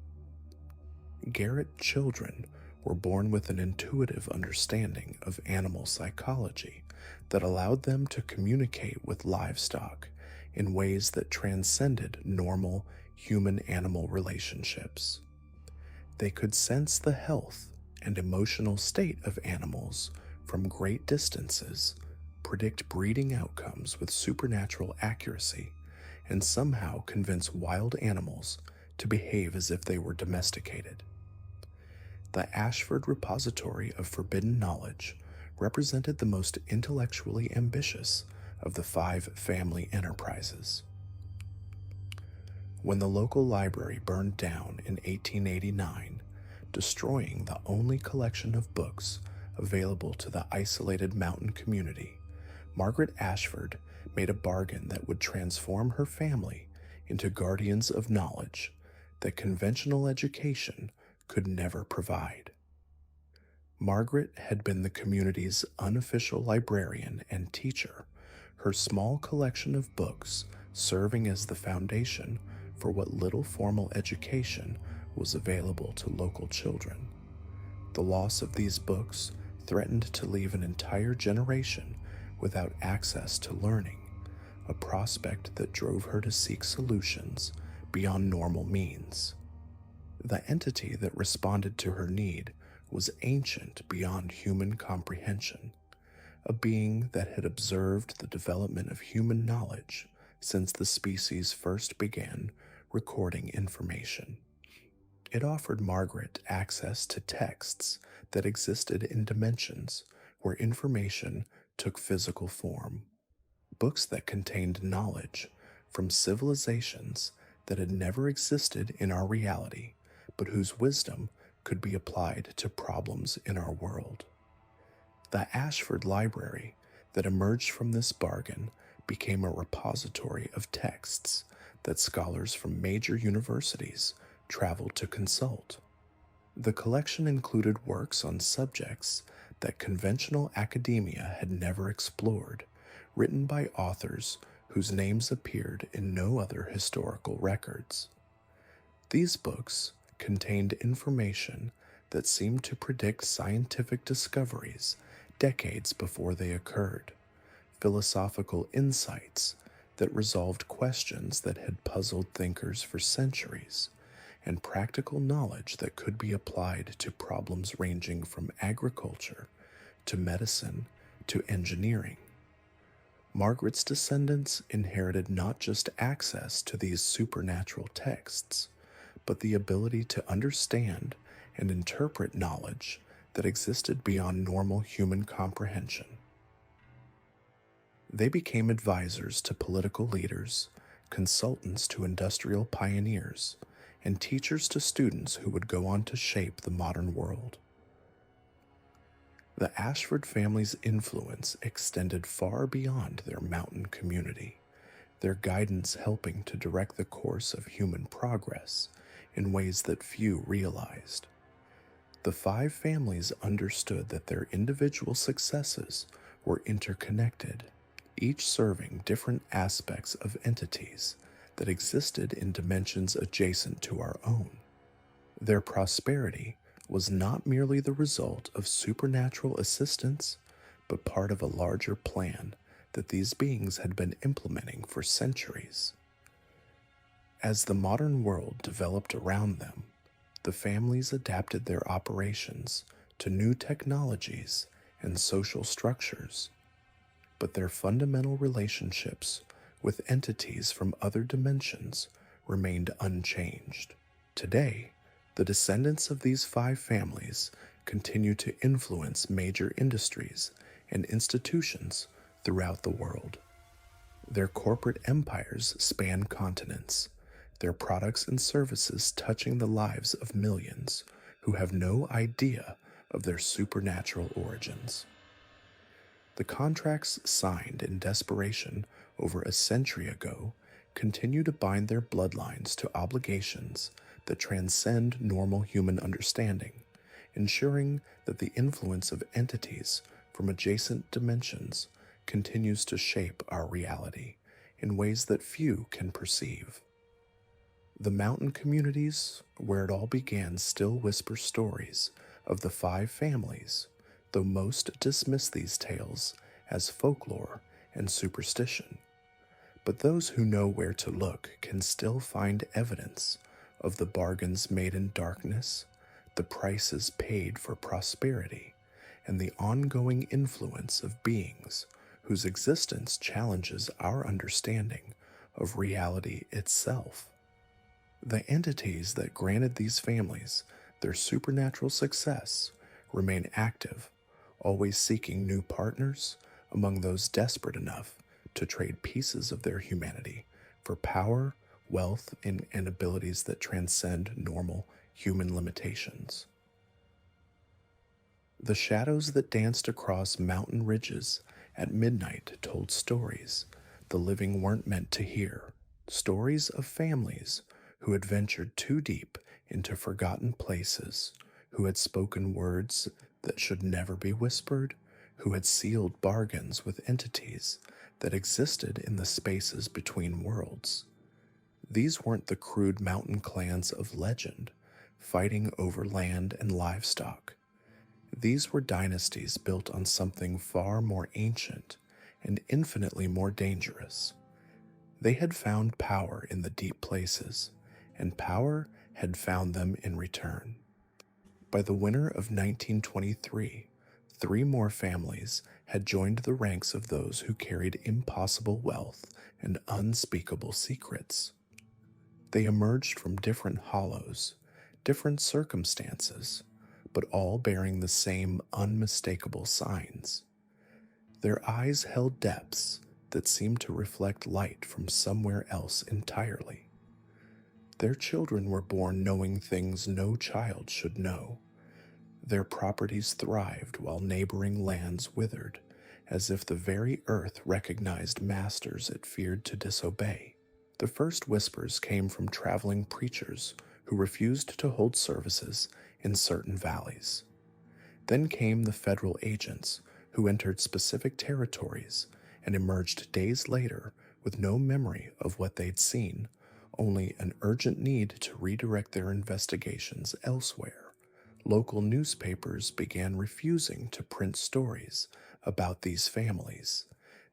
Garrett children were born with an intuitive understanding of animal psychology that allowed them to communicate with livestock in ways that transcended normal human-animal relationships. They could sense the health and emotional state of animals from great distances, predict breeding outcomes with supernatural accuracy, and somehow convince wild animals to behave as if they were domesticated. The Ashford Repository of Forbidden Knowledge represented the most intellectually ambitious of the 5 family enterprises. When the local library burned down in 1889, destroying the only collection of books available to the isolated mountain community, Margaret Ashford made a bargain that would transform her family into guardians of knowledge that conventional education could never provide. Margaret had been the community's unofficial librarian and teacher, her small collection of books serving as the foundation for what little formal education was available to local children. The loss of these books threatened to leave an entire generation without access to learning, a prospect that drove her to seek solutions beyond normal means. The entity that responded to her need was ancient beyond human comprehension, a being that had observed the development of human knowledge since the species first began recording information. It offered Margaret access to texts that existed in dimensions where information took physical form, books that contained knowledge from civilizations that had never existed in our reality, but whose wisdom could be applied to problems in our world. The Ashford Library that emerged from this bargain became a repository of texts that scholars from major universities traveled to consult. The collection included works on subjects that conventional academia had never explored, written by authors whose names appeared in no other historical records. These books contained information that seemed to predict scientific discoveries decades before they occurred, philosophical insights that resolved questions that had puzzled thinkers for centuries, and practical knowledge that could be applied to problems ranging from agriculture to medicine to engineering. Margaret's descendants inherited not just access to these supernatural texts, but the ability to understand and interpret knowledge that existed beyond normal human comprehension. They became advisors to political leaders, consultants to industrial pioneers, and teachers to students who would go on to shape the modern world. The Ashford family's influence extended far beyond their mountain community, their guidance helping to direct the course of human progress in ways that few realized. The 5 families understood that their individual successes were interconnected, each serving different aspects of entities that existed in dimensions adjacent to our own. Their prosperity was not merely the result of supernatural assistance, but part of a larger plan that these beings had been implementing for centuries. As the modern world developed around them, the families adapted their operations to new technologies and social structures, but their fundamental relationships with entities from other dimensions remained unchanged. Today, the descendants of these five families continue to influence major industries and institutions throughout the world. Their corporate empires span continents, their products and services touching the lives of millions who have no idea of their supernatural origins. The contracts signed in desperation over a century ago continue to bind their bloodlines to obligations that transcend normal human understanding, ensuring that the influence of entities from adjacent dimensions continues to shape our reality in ways that few can perceive. The mountain communities where it all began still whisper stories of the five families, though most dismiss these tales as folklore and superstition. But those who know where to look can still find evidence of the bargains made in darkness, the prices paid for prosperity, and the ongoing influence of beings whose existence challenges our understanding of reality itself. The entities that granted these families their supernatural success remain active, always seeking new partners among those desperate enough to trade pieces of their humanity for power, wealth, and abilities that transcend normal human limitations. The shadows that danced across mountain ridges at midnight told stories the living weren't meant to hear, stories of families who had ventured too deep into forgotten places, who had spoken words that should never be whispered, who had sealed bargains with entities that existed in the spaces between worlds. These weren't the crude mountain clans of legend, fighting over land and livestock. These were dynasties built on something far more ancient and infinitely more dangerous. They had found power in the deep places, and power had found them in return. By the winter of 1923, 3 more families had joined the ranks of those who carried impossible wealth and unspeakable secrets. They emerged from different hollows, different circumstances, but all bearing the same unmistakable signs. Their eyes held depths that seemed to reflect light from somewhere else entirely. Their children were born knowing things no child should know. Their properties thrived while neighboring lands withered, as if the very earth recognized masters it feared to disobey. The first whispers came from traveling preachers who refused to hold services in certain valleys. Then came the federal agents who entered specific territories and emerged days later with no memory of what they'd seen, only an urgent need to redirect their investigations elsewhere. Local newspapers began refusing to print stories about these families,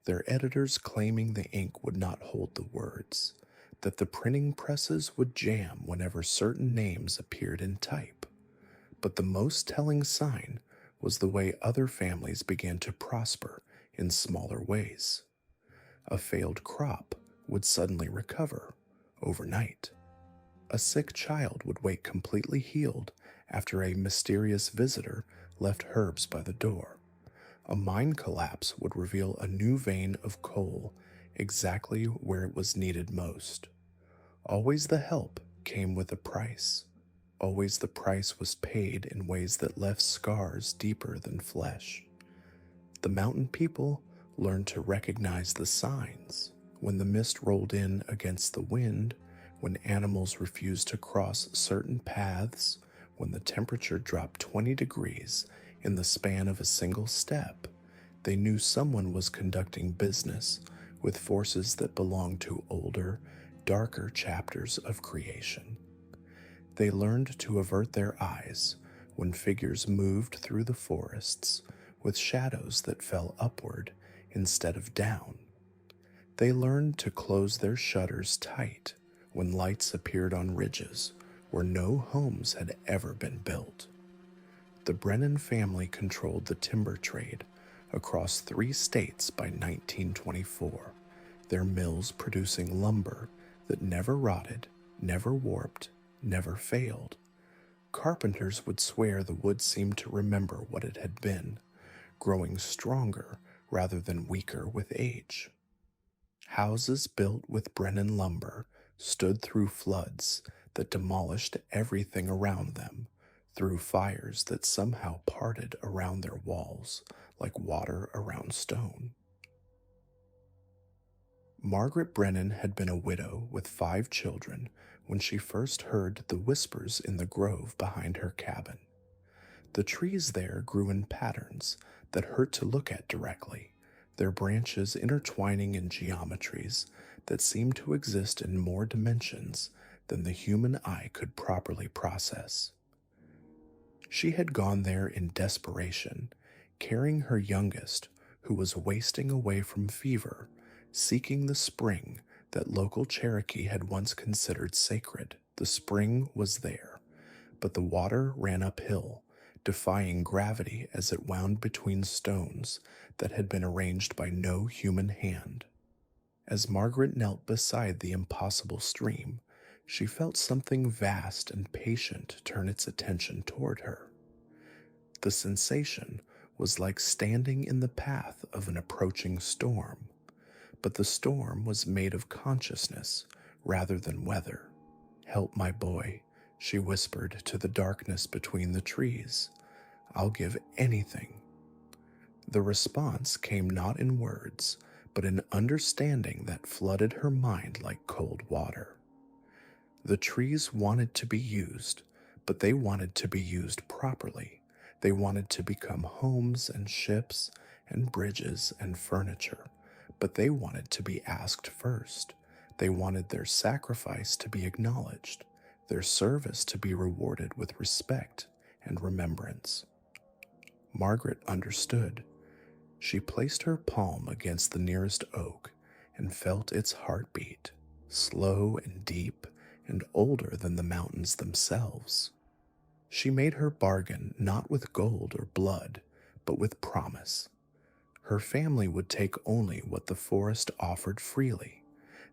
their editors claiming the ink would not hold the words, that the printing presses would jam whenever certain names appeared in type. But the most telling sign was the way other families began to prosper in smaller ways. A failed crop would suddenly recover overnight. A sick child would wake completely healed after a mysterious visitor left herbs by the door. A mine collapse would reveal a new vein of coal exactly where it was needed most. Always the help came with a price. Always the price was paid in ways that left scars deeper than flesh. The mountain people learned to recognize the signs. When the mist rolled in against the wind, when animals refused to cross certain paths, when the temperature dropped 20 degrees in the span of a single step, they knew someone was conducting business with forces that belonged to older, darker chapters of creation. They learned to avert their eyes when figures moved through the forests, with shadows that fell upward instead of down. They learned to close their shutters tight when lights appeared on ridges where no homes had ever been built. The Brennan family controlled the timber trade across 3 states by 1924, their mills producing lumber that never rotted, never warped, never failed. Carpenters would swear the wood seemed to remember what it had been, growing stronger rather than weaker with age. Houses built with Brennan lumber stood through floods that demolished everything around them, through fires that somehow parted around their walls like water around stone. Margaret Brennan had been a widow with 5 children when she first heard the whispers in the grove behind her cabin. The trees there grew in patterns that hurt to look at directly, their branches intertwining in geometries that seemed to exist in more dimensions than the human eye could properly process. She had gone there in desperation, carrying her youngest, who was wasting away from fever, seeking the spring that local Cherokee had once considered sacred. The spring was there, but the water ran uphill, defying gravity as it wound between stones that had been arranged by no human hand. As Margaret knelt beside the impossible stream, she felt something vast and patient turn its attention toward her. The sensation was like standing in the path of an approaching storm, but the storm was made of consciousness rather than weather. "Help my boy," she whispered to the darkness between the trees. "I'll give anything." The response came not in words, but in understanding that flooded her mind like cold water. The trees wanted to be used, but they wanted to be used properly. They wanted to become homes and ships and bridges and furniture, but they wanted to be asked first. They wanted their sacrifice to be acknowledged, their service to be rewarded with respect and remembrance. Margaret understood. She placed her palm against the nearest oak and felt its heartbeat, slow and deep and older than the mountains themselves. She made her bargain not with gold or blood, but with promise. Her family would take only what the forest offered freely.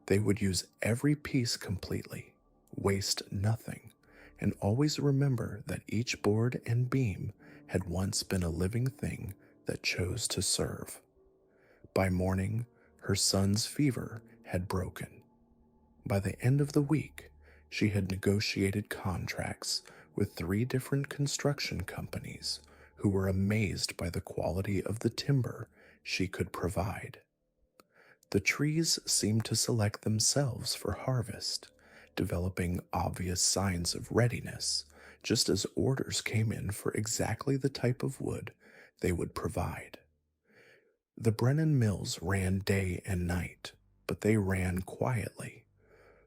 They would use every piece completely, waste nothing, and always remember that each board and beam had once been a living thing that chose to serve. By morning, her son's fever had broken. By the end of the week, she had negotiated contracts with 3 different construction companies who were amazed by the quality of the timber she could provide. The trees seemed to select themselves for harvest, developing obvious signs of readiness, just as orders came in for exactly the type of wood they would provide. The Brennan mills ran day and night, but they ran quietly.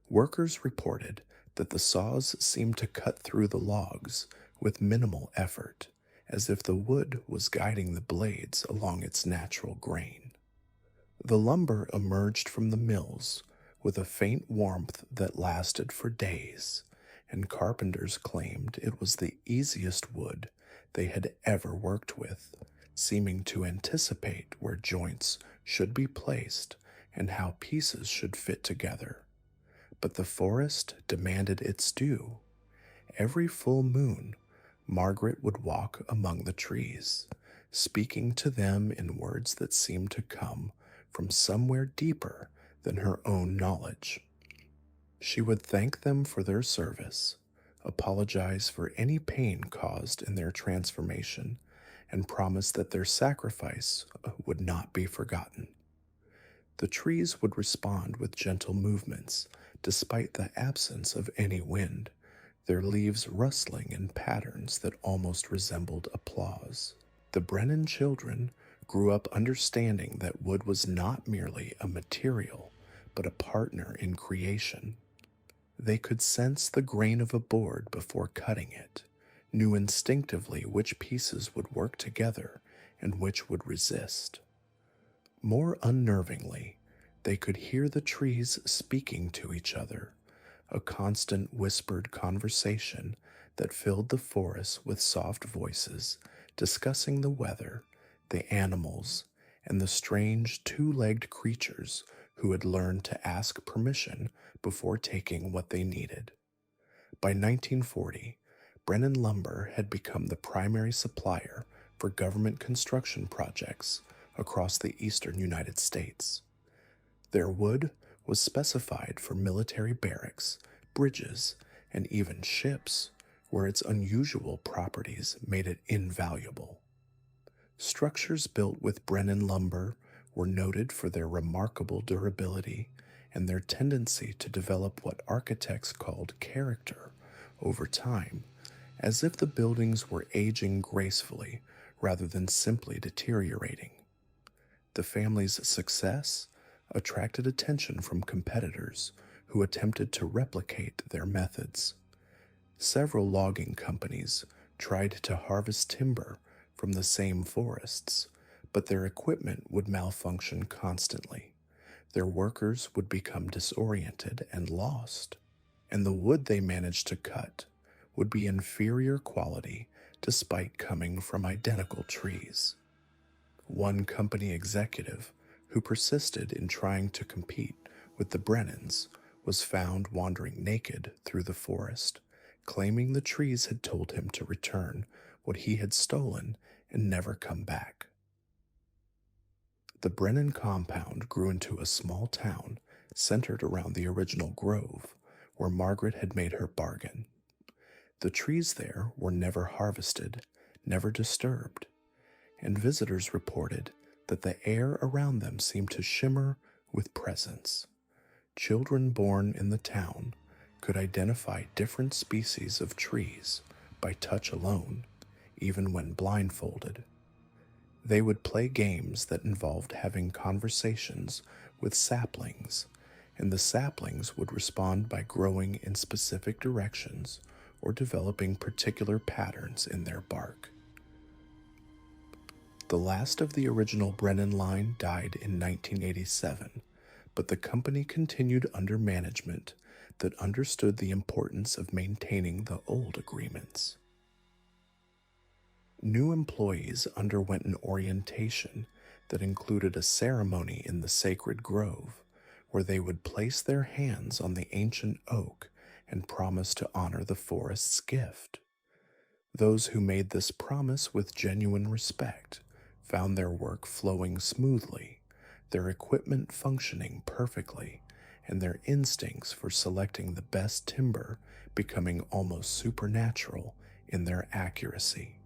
Workers reported that the saws seemed to cut through the logs with minimal effort, as if the wood was guiding the blades along its natural grain. The lumber emerged from the mills with a faint warmth that lasted for days, and carpenters claimed it was the easiest wood they had ever worked with, seeming to anticipate where joints should be placed and how pieces should fit together. But the forest demanded its due. Every full moon, Margaret would walk among the trees, speaking to them in words that seemed to come from somewhere deeper than her own knowledge. She would thank them for their service, apologize for any pain caused in their transformation, and promise that their sacrifice would not be forgotten. The trees would respond with gentle movements, despite the absence of any wind, their leaves rustling in patterns that almost resembled applause. The Brennan children grew up understanding that wood was not merely a material, but a partner in creation. They could sense the grain of a board before cutting it, knew instinctively which pieces would work together, and which would resist. More unnervingly, they could hear the trees speaking to each other, a constant whispered conversation that filled the forest with soft voices discussing the weather, the animals, and the strange two-legged creatures who had learned to ask permission before taking what they needed. By 1940, Brennan Lumber had become the primary supplier for government construction projects across the eastern United States. Their wood was specified for military barracks, bridges, and even ships, where its unusual properties made it invaluable. Structures built with Brennan lumber were noted for their remarkable durability and their tendency to develop what architects called character over time, as if the buildings were aging gracefully rather than simply deteriorating. The family's success attracted attention from competitors who attempted to replicate their methods. Several logging companies tried to harvest timber from the same forests, but their equipment would malfunction constantly. Their workers would become disoriented and lost, and the wood they managed to cut would be inferior quality despite coming from identical trees. One company executive who persisted in trying to compete with the Brennans was found wandering naked through the forest, claiming the trees had told him to return what he had stolen and never come back. The Brennan compound grew into a small town centered around the original grove where Margaret had made her bargain. The trees there were never harvested, never disturbed, and visitors reported that the air around them seemed to shimmer with presence. Children born in the town could identify different species of trees by touch alone, even when blindfolded. They would play games that involved having conversations with saplings, and the saplings would respond by growing in specific directions or developing particular patterns in their bark. The last of the original Brennan line died in 1987, but the company continued under management that understood the importance of maintaining the old agreements. New employees underwent an orientation that included a ceremony in the sacred grove, where they would place their hands on the ancient oak and promise to honor the forest's gift. Those who made this promise with genuine respect found their work flowing smoothly, their equipment functioning perfectly, and their instincts for selecting the best timber becoming almost supernatural in their accuracy.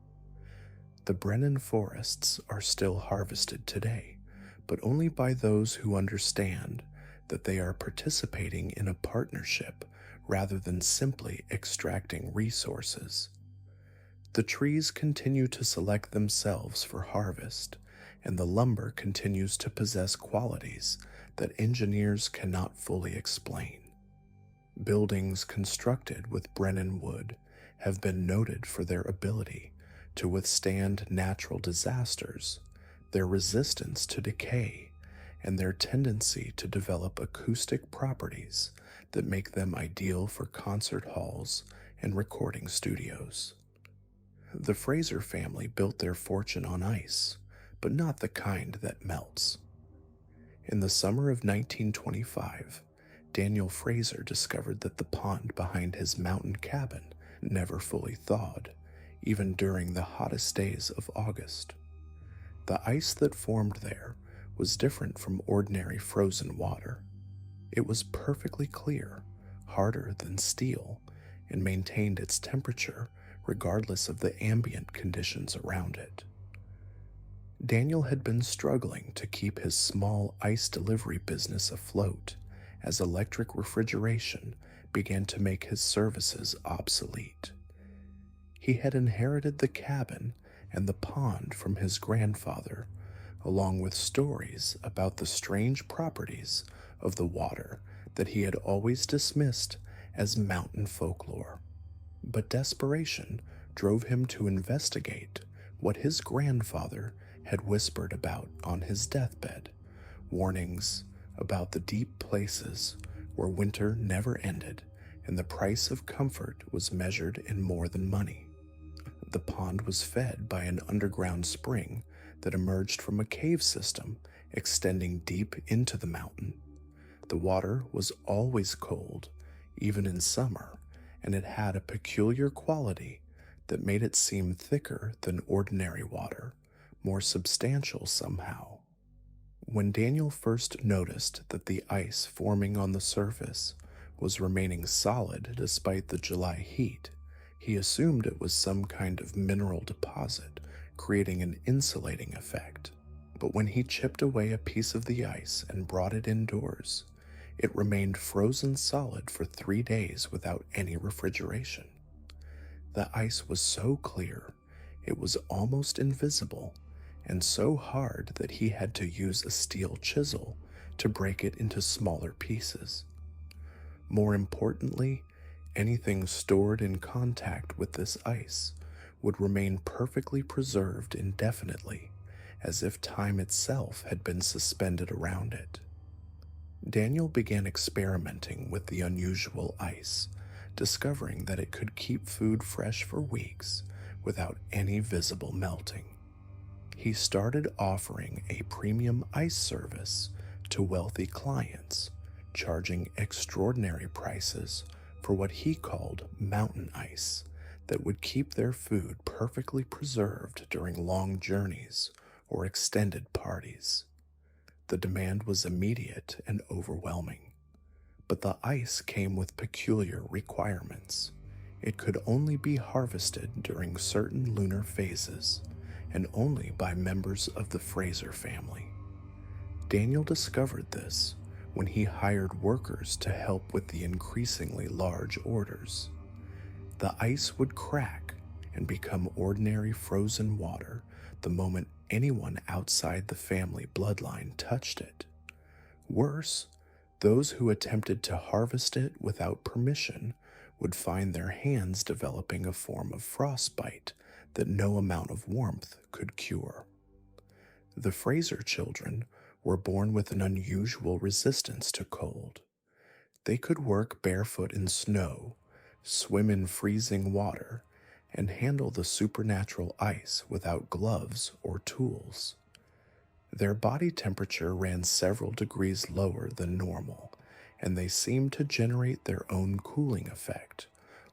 The Brennan forests are still harvested today, but only by those who understand that they are participating in a partnership rather than simply extracting resources. The trees continue to select themselves for harvest, and the lumber continues to possess qualities that engineers cannot fully explain. Buildings constructed with Brennan wood have been noted for their ability to withstand natural disasters, their resistance to decay, and their tendency to develop acoustic properties that make them ideal for concert halls and recording studios. The Fraser family built their fortune on ice, but not the kind that melts. In the summer of 1925, Daniel Fraser discovered that the pond behind his mountain cabin never fully thawed, even during the hottest days of August. The ice that formed there was different from ordinary frozen water. It was perfectly clear, harder than steel, and maintained its temperature regardless of the ambient conditions around it. Daniel had been struggling to keep his small ice delivery business afloat as electric refrigeration began to make his services obsolete. He had inherited the cabin and the pond from his grandfather, along with stories about the strange properties of the water that he had always dismissed as mountain folklore. But desperation drove him to investigate what his grandfather had whispered about on his deathbed, warnings about the deep places where winter never ended and the price of comfort was measured in more than money. The pond was fed by an underground spring that emerged from a cave system extending deep into the mountain. The water was always cold, even in summer, and it had a peculiar quality that made it seem thicker than ordinary water, more substantial somehow. When Daniel first noticed that the ice forming on the surface was remaining solid despite the July heat, he assumed it was some kind of mineral deposit, creating an insulating effect. But when he chipped away a piece of the ice and brought it indoors, it remained frozen solid for 3 days without any refrigeration. The ice was so clear, it was almost invisible, and so hard that he had to use a steel chisel to break it into smaller pieces. More importantly, anything stored in contact with this ice would remain perfectly preserved indefinitely, as if time itself had been suspended around it. Daniel began experimenting with the unusual ice, discovering that it could keep food fresh for weeks without any visible melting. He started offering a premium ice service to wealthy clients, charging extraordinary prices for what he called mountain ice that would keep their food perfectly preserved during long journeys or extended parties. The demand was immediate and overwhelming, but the ice came with peculiar requirements. It could only be harvested during certain lunar phases, and only by members of the Fraser family. Daniel discovered this when he hired workers to help with the increasingly large orders. The ice would crack and become ordinary frozen water the moment anyone outside the family bloodline touched it. Worse, those who attempted to harvest it without permission would find their hands developing a form of frostbite that no amount of warmth could cure. The Fraser children were born with an unusual resistance to cold. They could work barefoot in snow, swim in freezing water, and handle the supernatural ice without gloves or tools. Their body temperature ran several degrees lower than normal, and they seemed to generate their own cooling effect,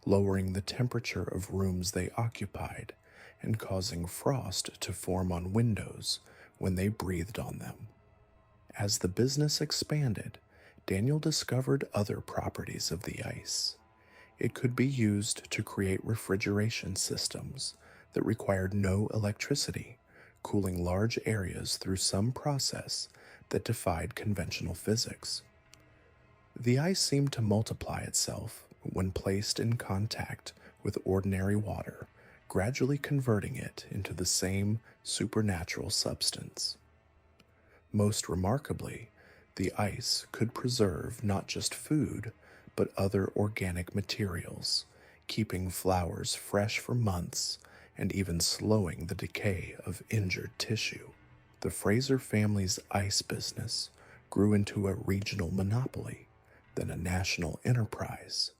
lowering the temperature of rooms they occupied and causing frost to form on windows when they breathed on them. As the business expanded, Daniel discovered other properties of the ice. It could be used to create refrigeration systems that required no electricity, cooling large areas through some process that defied conventional physics. The ice seemed to multiply itself when placed in contact with ordinary water, gradually converting it into the same supernatural substance. Most remarkably, the ice could preserve not just food, but other organic materials, keeping flowers fresh for months and even slowing the decay of injured tissue. The Fraser family's ice business grew into a regional monopoly, then a national enterprise.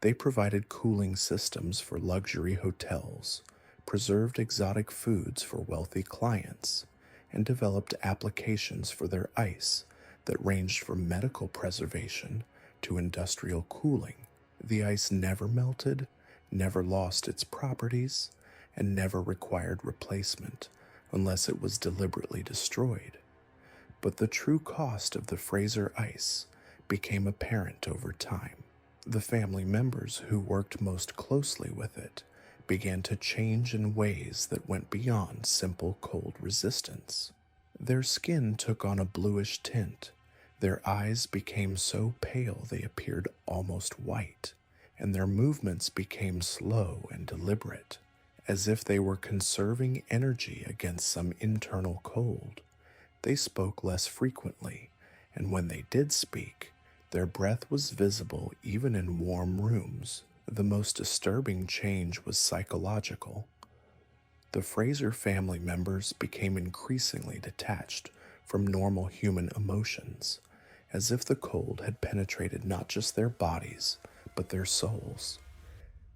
They provided cooling systems for luxury hotels, preserved exotic foods for wealthy clients, and developed applications for their ice that ranged from medical preservation to industrial cooling. The ice never melted, never lost its properties, and never required replacement unless it was deliberately destroyed. But the true cost of the Fraser ice became apparent over time. The family members who worked most closely with it began to change in ways that went beyond simple cold resistance. Their skin took on a bluish tint, their eyes became so pale they appeared almost white, and their movements became slow and deliberate, as if they were conserving energy against some internal cold. They spoke less frequently, and when they did speak, their breath was visible even in warm rooms. The most disturbing change was psychological. The Fraser family members became increasingly detached from normal human emotions, as if the cold had penetrated not just their bodies, but their souls.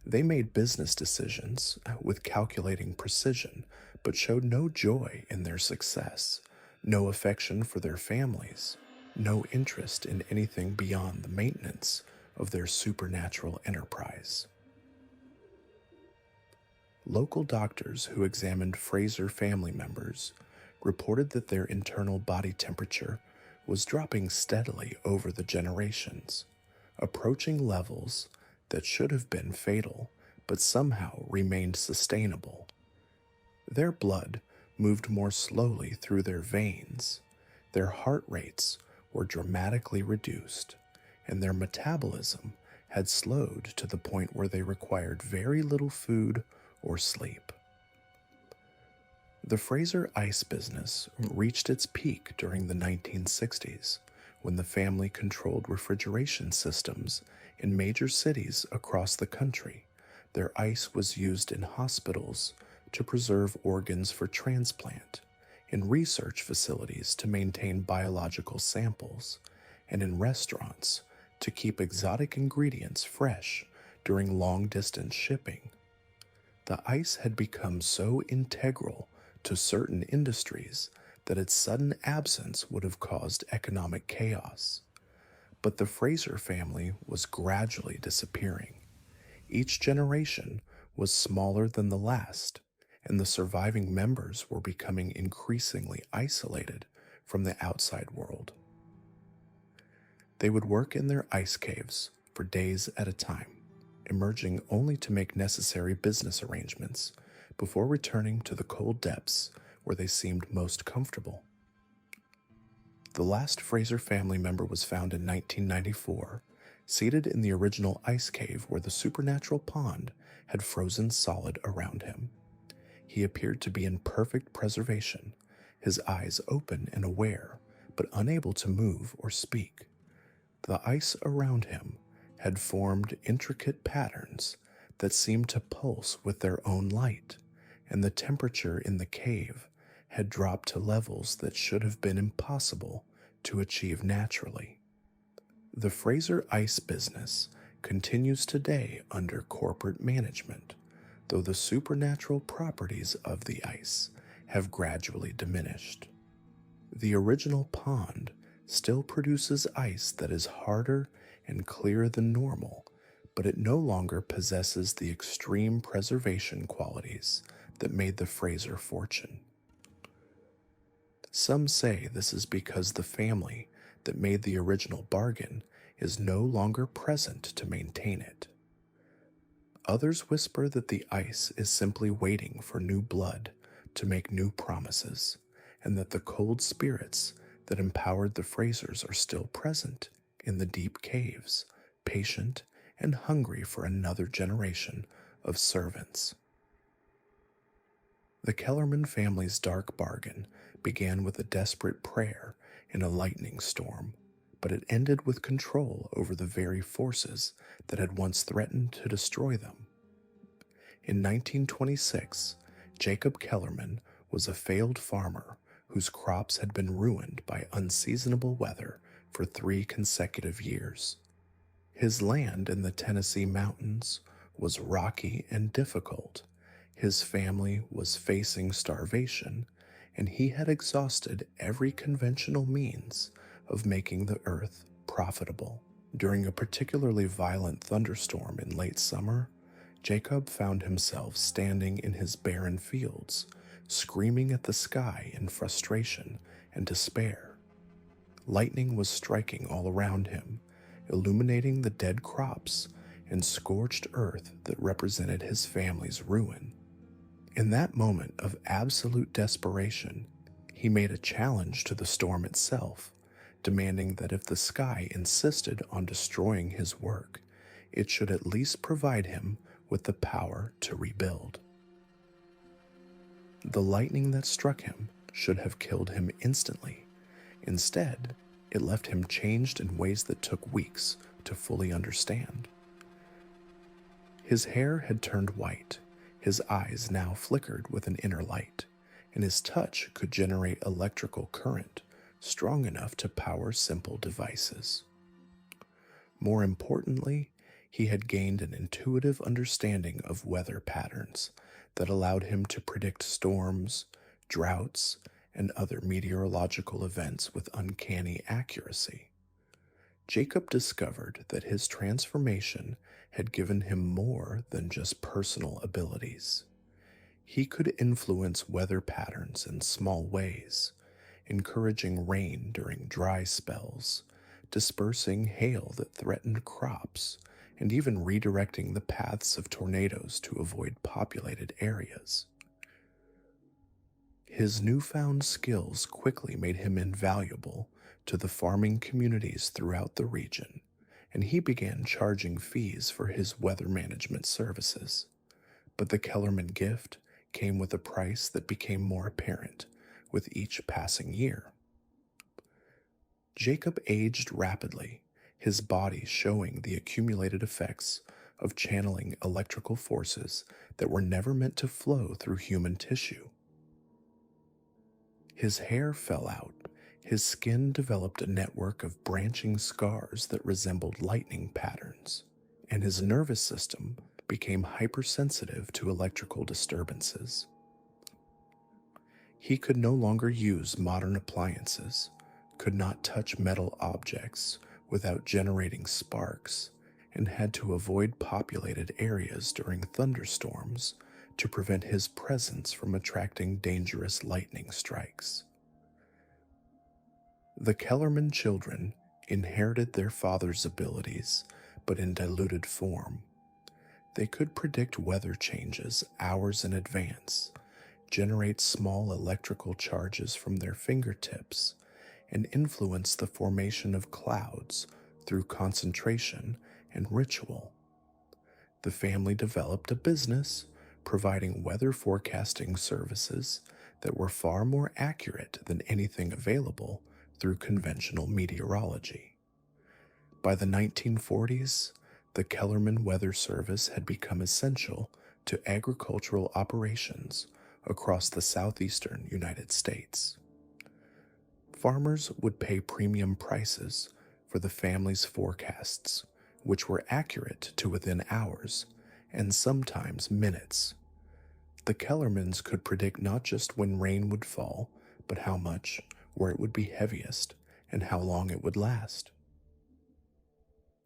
They made business decisions with calculating precision, but showed no joy in their success, no affection for their families, no interest in anything beyond the maintenance of their supernatural enterprise. Local doctors who examined Fraser family members reported that their internal body temperature was dropping steadily over the generations, approaching levels that should have been fatal but somehow remained sustainable. Their blood moved more slowly through their veins, their heart rates were dramatically reduced, and their metabolism had slowed to the point where they required very little food or sleep. The Fraser ice business reached its peak during the 1960s when the family controlled refrigeration systems in major cities across the country. Their ice was used in hospitals to preserve organs for transplant, in research facilities to maintain biological samples, and in restaurants to keep exotic ingredients fresh during long-distance shipping. The ice had become so integral to certain industries that its sudden absence would have caused economic chaos. But the Fraser family was gradually disappearing. Each generation was smaller than the last, and the surviving members were becoming increasingly isolated from the outside world. They would work in their ice caves for days at a time, emerging only to make necessary business arrangements before returning to the cold depths where they seemed most comfortable. The last Fraser family member was found in 1994, seated in the original ice cave where the supernatural pond had frozen solid around him. He appeared to be in perfect preservation, his eyes open and aware, but unable to move or speak. The ice around him had formed intricate patterns that seemed to pulse with their own light, and the temperature in the cave had dropped to levels that should have been impossible to achieve naturally. The Fraser ice business continues today under corporate management, though the supernatural properties of the ice have gradually diminished. The original pond still produces ice that is harder and clearer than normal, but it no longer possesses the extreme preservation qualities that made the Fraser fortune. Some say this is because the family that made the original bargain is no longer present to maintain it. Others whisper that the ice is simply waiting for new blood to make new promises, and that the cold spirits that empowered the Frasers are still present in the deep caves, patient and hungry for another generation of servants. The Kellerman family's dark bargain began with a desperate prayer in a lightning storm, but it ended with control over the very forces that had once threatened to destroy them. In 1926, Jacob Kellerman was a failed farmer whose crops had been ruined by unseasonable weather for 3 consecutive years. His land in the Tennessee mountains was rocky and difficult. His family was facing starvation, and he had exhausted every conventional means of making the earth profitable. During a particularly violent thunderstorm in late summer, Jacob found himself standing in his barren fields, screaming at the sky in frustration and despair. Lightning was striking all around him, illuminating the dead crops and scorched earth that represented his family's ruin. In that moment of absolute desperation, he made a challenge to the storm itself, demanding that if the sky insisted on destroying his work, it should at least provide him with the power to rebuild. The lightning that struck him should have killed him instantly. Instead, it left him changed in ways that took weeks to fully understand. His hair had turned white, His eyes now flickered with an inner light, and his touch could generate electrical current strong enough to power simple devices. More importantly, he had gained an intuitive understanding of weather patterns that allowed him to predict storms, droughts, and other meteorological events with uncanny accuracy. Jacob discovered that his transformation had given him more than just personal abilities. He could influence weather patterns in small ways, encouraging rain during dry spells, dispersing hail that threatened crops, and even redirecting the paths of tornadoes to avoid populated areas. His newfound skills quickly made him invaluable to the farming communities throughout the region, and he began charging fees for his weather management services. But the Kellerman gift came with a price that became more apparent with each passing year. Jacob aged rapidly, his body showing the accumulated effects of channeling electrical forces that were never meant to flow through human tissue. His hair fell out, his skin developed a network of branching scars that resembled lightning patterns, and his nervous system became hypersensitive to electrical disturbances. He could no longer use modern appliances, could not touch metal objects without generating sparks, and had to avoid populated areas during thunderstorms to prevent his presence from attracting dangerous lightning strikes. The Kellerman children inherited their father's abilities, but in diluted form. They could predict weather changes hours in advance, generate small electrical charges from their fingertips, and influence the formation of clouds through concentration and ritual. The family developed a business providing weather forecasting services that were far more accurate than anything available through conventional meteorology. By the 1940s, the Kellerman Weather Service had become essential to agricultural operations across the southeastern United States. Farmers would pay premium prices for the family's forecasts, which were accurate to within hours and sometimes minutes. The Kellermans could predict not just when rain would fall, but how much, where it would be heaviest, and how long it would last.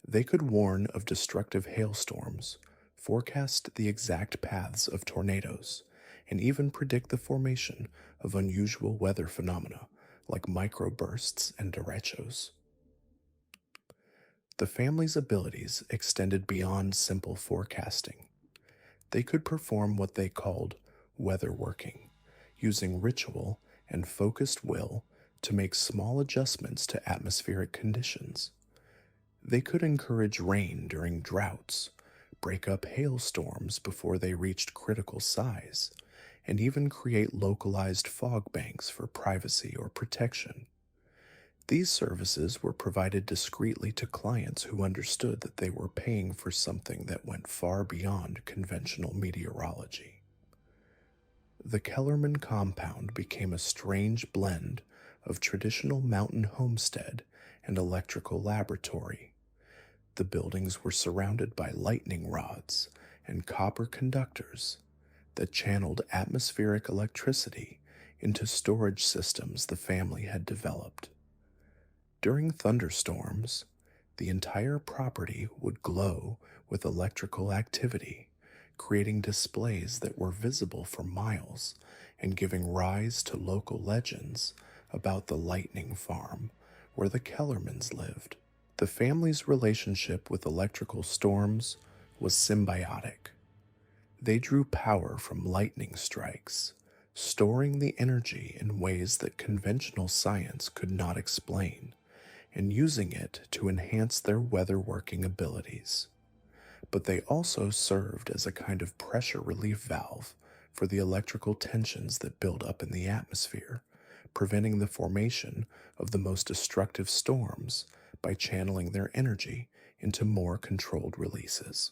They could warn of destructive hailstorms, forecast the exact paths of tornadoes, and even predict the formation of unusual weather phenomena like microbursts and derechos. The family's abilities extended beyond simple forecasting. They could perform what they called weather working, using ritual and focused will to make small adjustments to atmospheric conditions. They could encourage rain during droughts, break up hailstorms before they reached critical size, and even create localized fog banks for privacy or protection. These services were provided discreetly to clients who understood that they were paying for something that went far beyond conventional meteorology. The Kellerman compound became a strange blend of traditional mountain homestead and electrical laboratory. The buildings were surrounded by lightning rods and copper conductors that channeled atmospheric electricity into storage systems the family had developed. During thunderstorms, the entire property would glow with electrical activity, creating displays that were visible for miles and giving rise to local legends about the lightning farm where the Kellermans lived. The family's relationship with electrical storms was symbiotic. They drew power from lightning strikes, storing the energy in ways that conventional science could not explain, and using it to enhance their weather-working abilities. But they also served as a kind of pressure relief valve for the electrical tensions that build up in the atmosphere, preventing the formation of the most destructive storms by channeling their energy into more controlled releases.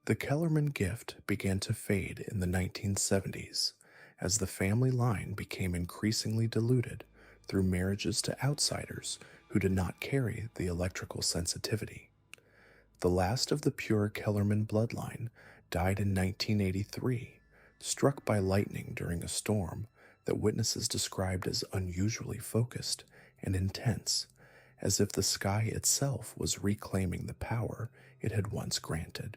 The Kellerman gift began to fade in the 1970s as the family line became increasingly diluted through marriages to outsiders who did not carry the electrical sensitivity. The last of the pure Kellerman bloodline died in 1983, struck by lightning during a storm that witnesses described as unusually focused and intense, as if the sky itself was reclaiming the power it had once granted.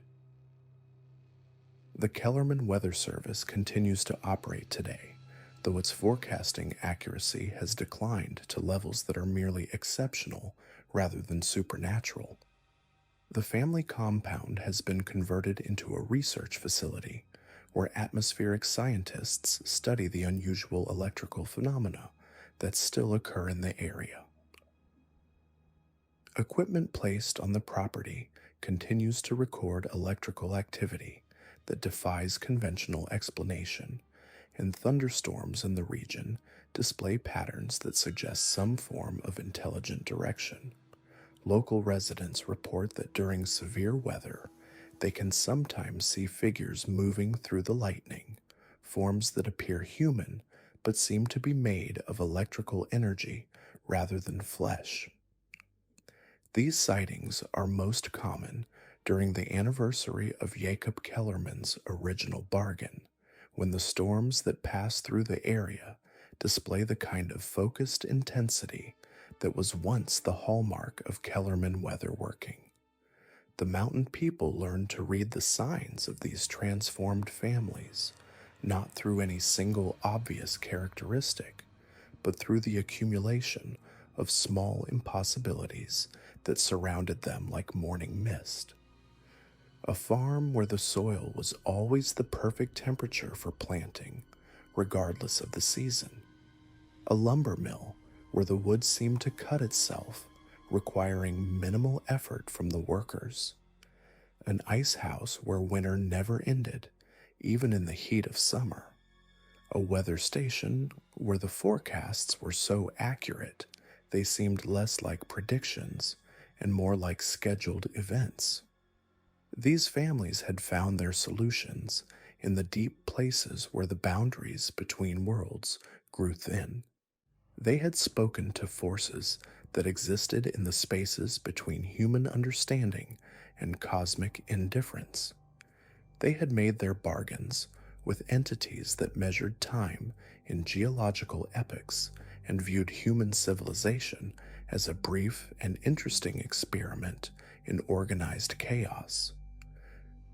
The Kellerman Weather Service continues to operate today, though its forecasting accuracy has declined to levels that are merely exceptional rather than supernatural. The family compound has been converted into a research facility where atmospheric scientists study the unusual electrical phenomena that still occur in the area. Equipment placed on the property continues to record electrical activity that defies conventional explanation, and thunderstorms in the region display patterns that suggest some form of intelligent direction. Local residents report that during severe weather, they can sometimes see figures moving through the lightning, forms that appear human but seem to be made of electrical energy rather than flesh. These sightings are most common during the anniversary of Jacob Kellerman's original bargain, when the storms that pass through the area display the kind of focused intensity that was once the hallmark of Kellerman weatherworking. The mountain people learned to read the signs of these transformed families, not through any single obvious characteristic, but through the accumulation of small impossibilities that surrounded them like morning mist. A farm where the soil was always the perfect temperature for planting, regardless of the season. A lumber mill where the wood seemed to cut itself, requiring minimal effort from the workers. An ice house where winter never ended, even in the heat of summer. A weather station where the forecasts were so accurate they seemed less like predictions and more like scheduled events. These families had found their solutions in the deep places where the boundaries between worlds grew thin. They had spoken to forces that existed in the spaces between human understanding and cosmic indifference. They had made their bargains with entities that measured time in geological epochs and viewed human civilization as a brief and interesting experiment in organized chaos.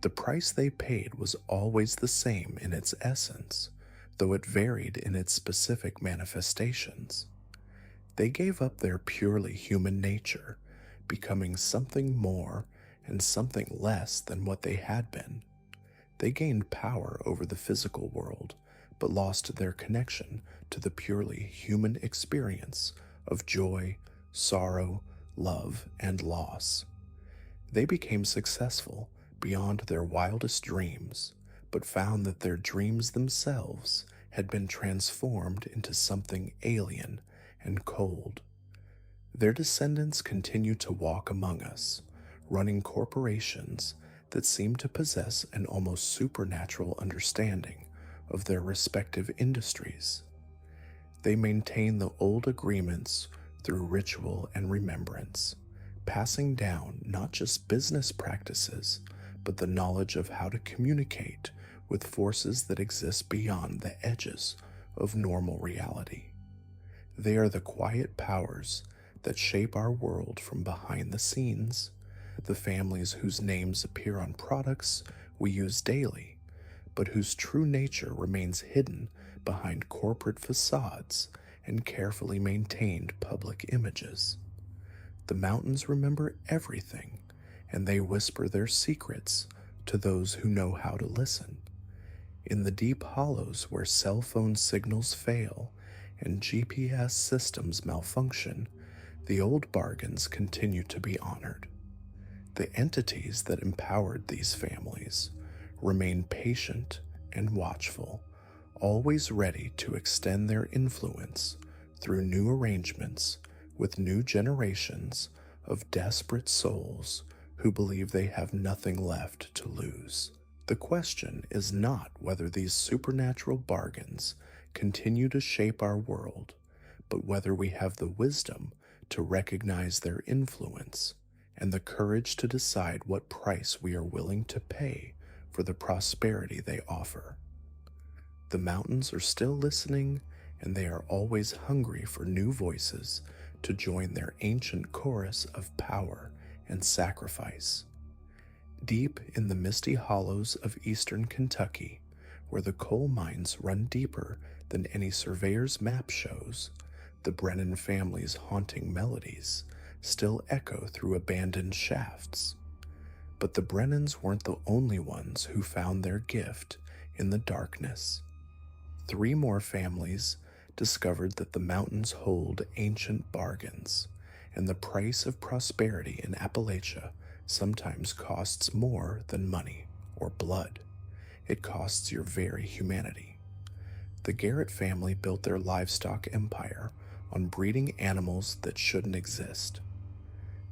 The price they paid was always the same in its essence, though it varied in its specific manifestations. They gave up their purely human nature, becoming something more and something less than what they had been. They gained power over the physical world, but lost their connection to the purely human experience of joy, sorrow, love, and loss. They became successful beyond their wildest dreams, but found that their dreams themselves had been transformed into something alien and cold. Their descendants continue to walk among us, running corporations that seem to possess an almost supernatural understanding of their respective industries. They maintain the old agreements through ritual and remembrance, passing down not just business practices, but the knowledge of how to communicate with forces that exist beyond the edges of normal reality. They are the quiet powers that shape our world from behind the scenes, the families whose names appear on products we use daily, but whose true nature remains hidden behind corporate facades and carefully maintained public images. The mountains remember everything, and they whisper their secrets to those who know how to listen. In the deep hollows where cell phone signals fail and GPS systems malfunction, the old bargains continue to be honored. The entities that empowered these families remain patient and watchful, always ready to extend their influence through new arrangements with new generations of desperate souls who believe they have nothing left to lose. The question is not whether these supernatural bargains continue to shape our world, but whether we have the wisdom to recognize their influence and the courage to decide what price we are willing to pay for the prosperity they offer. The mountains are still listening, and they are always hungry for new voices to join their ancient chorus of power and sacrifice. Deep in the misty hollows of eastern Kentucky, where the coal mines run deeper than any surveyor's map shows, the Brennan family's haunting melodies still echo through abandoned shafts. But the Brennans weren't the only ones who found their gift in the darkness. 3 more families discovered that the mountains hold ancient bargains, and the price of prosperity in Appalachia sometimes costs more than money or blood. It costs your very humanity. The Garrett family built their livestock empire on breeding animals that shouldn't exist.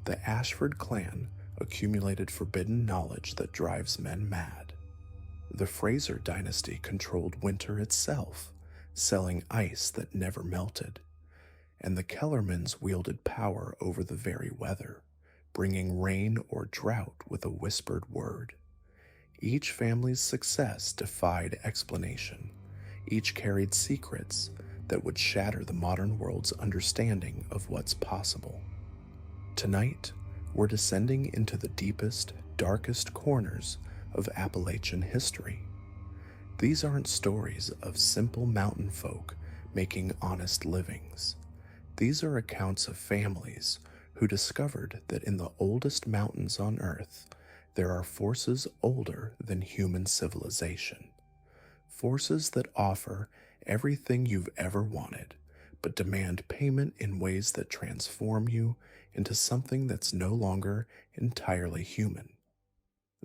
The Ashford clan accumulated forbidden knowledge that drives men mad. The Fraser dynasty controlled winter itself, selling ice that never melted. And the Kellermans wielded power over the very weather, bringing rain or drought with a whispered word. Each family's success defied explanation. Each carried secrets that would shatter the modern world's understanding of what's possible. Tonight, we're descending into the deepest, darkest corners of Appalachian history. These aren't stories of simple mountain folk making honest livings. These are accounts of families who discovered that in the oldest mountains on Earth, there are forces older than human civilization. Forces that offer everything you've ever wanted, but demand payment in ways that transform you into something that's no longer entirely human.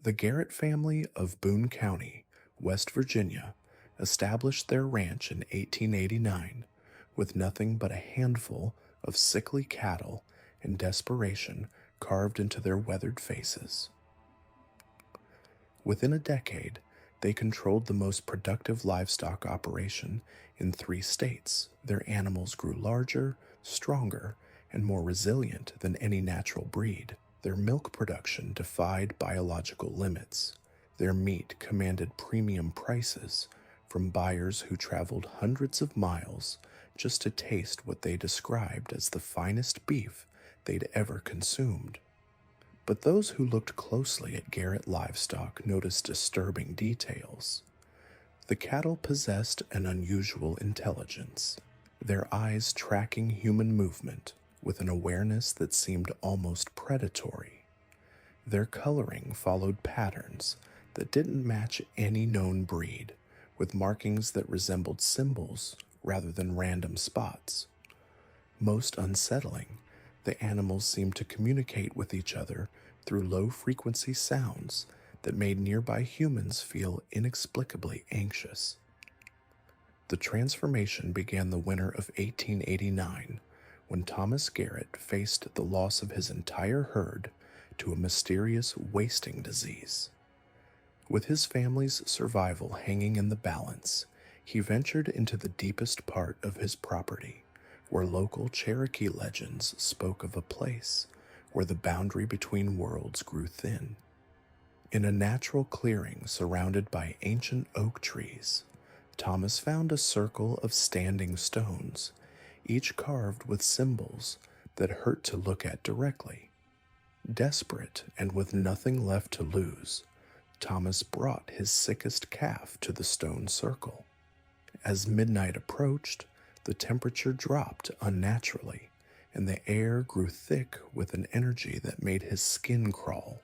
The Garrett family of Boone County, West Virginia, established their ranch in 1889 with nothing but a handful of sickly cattle and desperation carved into their weathered faces. Within a decade, they controlled the most productive livestock operation in 3 states. Their animals grew larger, stronger, and more resilient than any natural breed. Their milk production defied biological limits. Their meat commanded premium prices from buyers who traveled hundreds of miles just to taste what they described as the finest beef they'd ever consumed. But those who looked closely at Garrett livestock noticed disturbing details. The cattle possessed an unusual intelligence, their eyes tracking human movement with an awareness that seemed almost predatory. Their coloring followed patterns that didn't match any known breed, with markings that resembled symbols rather than random spots. Most unsettling, the animals seemed to communicate with each other through low-frequency sounds that made nearby humans feel inexplicably anxious. The transformation began the winter of 1889, when Thomas Garrett faced the loss of his entire herd to a mysterious wasting disease. With his family's survival hanging in the balance, he ventured into the deepest part of his property, where local Cherokee legends spoke of a place where the boundary between worlds grew thin. In a natural clearing surrounded by ancient oak trees, Thomas found a circle of standing stones, each carved with symbols that hurt to look at directly. Desperate and with nothing left to lose, Thomas brought his sickest calf to the stone circle. As midnight approached, the temperature dropped unnaturally, and the air grew thick with an energy that made his skin crawl.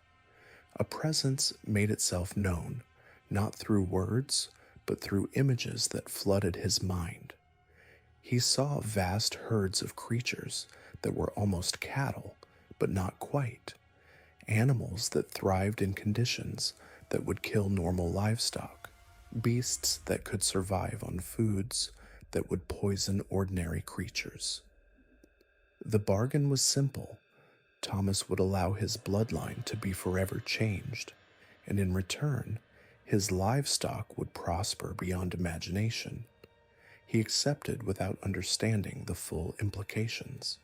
A presence made itself known, not through words, but through images that flooded his mind. He saw vast herds of creatures that were almost cattle, but not quite. Animals that thrived in conditions that would kill normal livestock. Beasts that could survive on foods that would poison ordinary creatures. The bargain was simple. Thomas would allow his bloodline to be forever changed, and in return, his livestock would prosper beyond imagination. He accepted without understanding the full implications.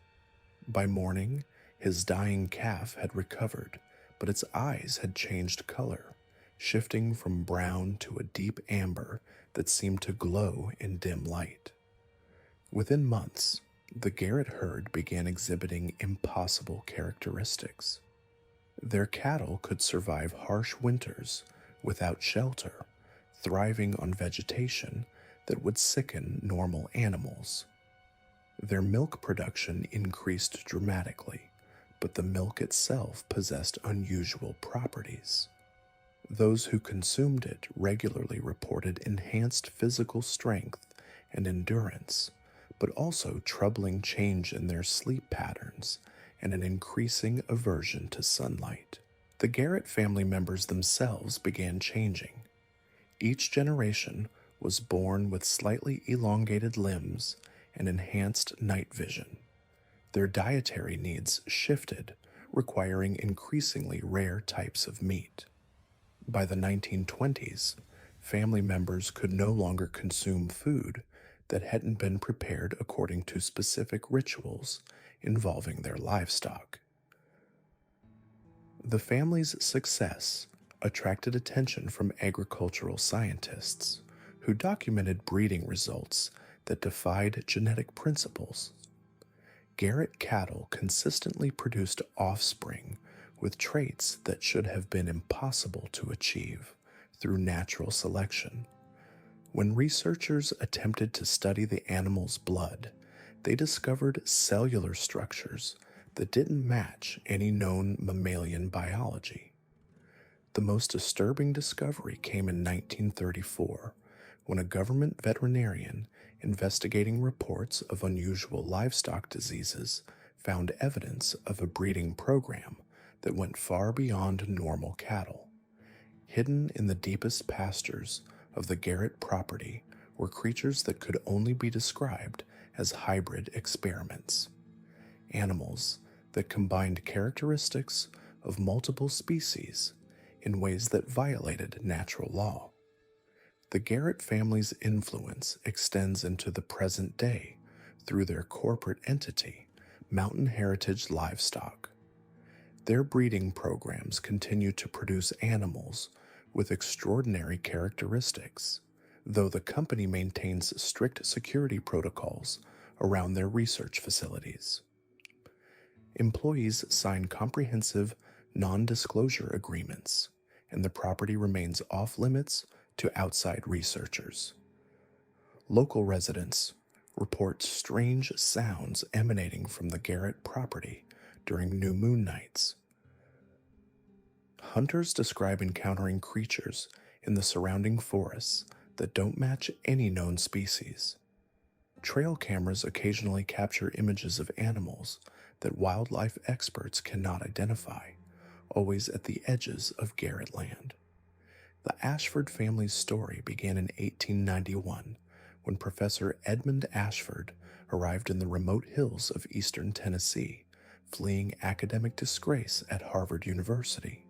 By morning, his dying calf had recovered, but its eyes had changed color, shifting from brown to a deep amber that seemed to glow in dim light. Within months, the Garrett herd began exhibiting impossible characteristics. Their cattle could survive harsh winters without shelter, thriving on vegetation that would sicken normal animals. Their milk production increased dramatically, but the milk itself possessed unusual properties. Those who consumed it regularly reported enhanced physical strength and endurance, but also troubling change in their sleep patterns and an increasing aversion to sunlight. The Garrett family members themselves began changing. Each generation was born with slightly elongated limbs and enhanced night vision. Their dietary needs shifted, requiring increasingly rare types of meat. By the 1920s, family members could no longer consume food that hadn't been prepared according to specific rituals involving their livestock. The family's success attracted attention from agricultural scientists who documented breeding results that defied genetic principles. Garrett cattle consistently produced offspring with traits that should have been impossible to achieve through natural selection. When researchers attempted to study the animal's blood, they discovered cellular structures that didn't match any known mammalian biology. The most disturbing discovery came in 1934 when a government veterinarian investigating reports of unusual livestock diseases found evidence of a breeding program that went far beyond normal cattle. Hidden in the deepest pastures of the Garrett property were creatures that could only be described as hybrid experiments. Animals that combined characteristics of multiple species in ways that violated natural law. The Garrett family's influence extends into the present day through their corporate entity, Mountain Heritage Livestock. Their breeding programs continue to produce animals with extraordinary characteristics, though the company maintains strict security protocols around their research facilities. Employees sign comprehensive non-disclosure agreements, and the property remains off-limits to outside researchers. Local residents report strange sounds emanating from the Garrett property during new moon nights. Hunters describe encountering creatures in the surrounding forests that don't match any known species. Trail cameras occasionally capture images of animals that wildlife experts cannot identify, always at the edges of Garrett land. The Ashford family's story began in 1891 when Professor Edmund Ashford arrived in the remote hills of eastern Tennessee, fleeing academic disgrace at Harvard University.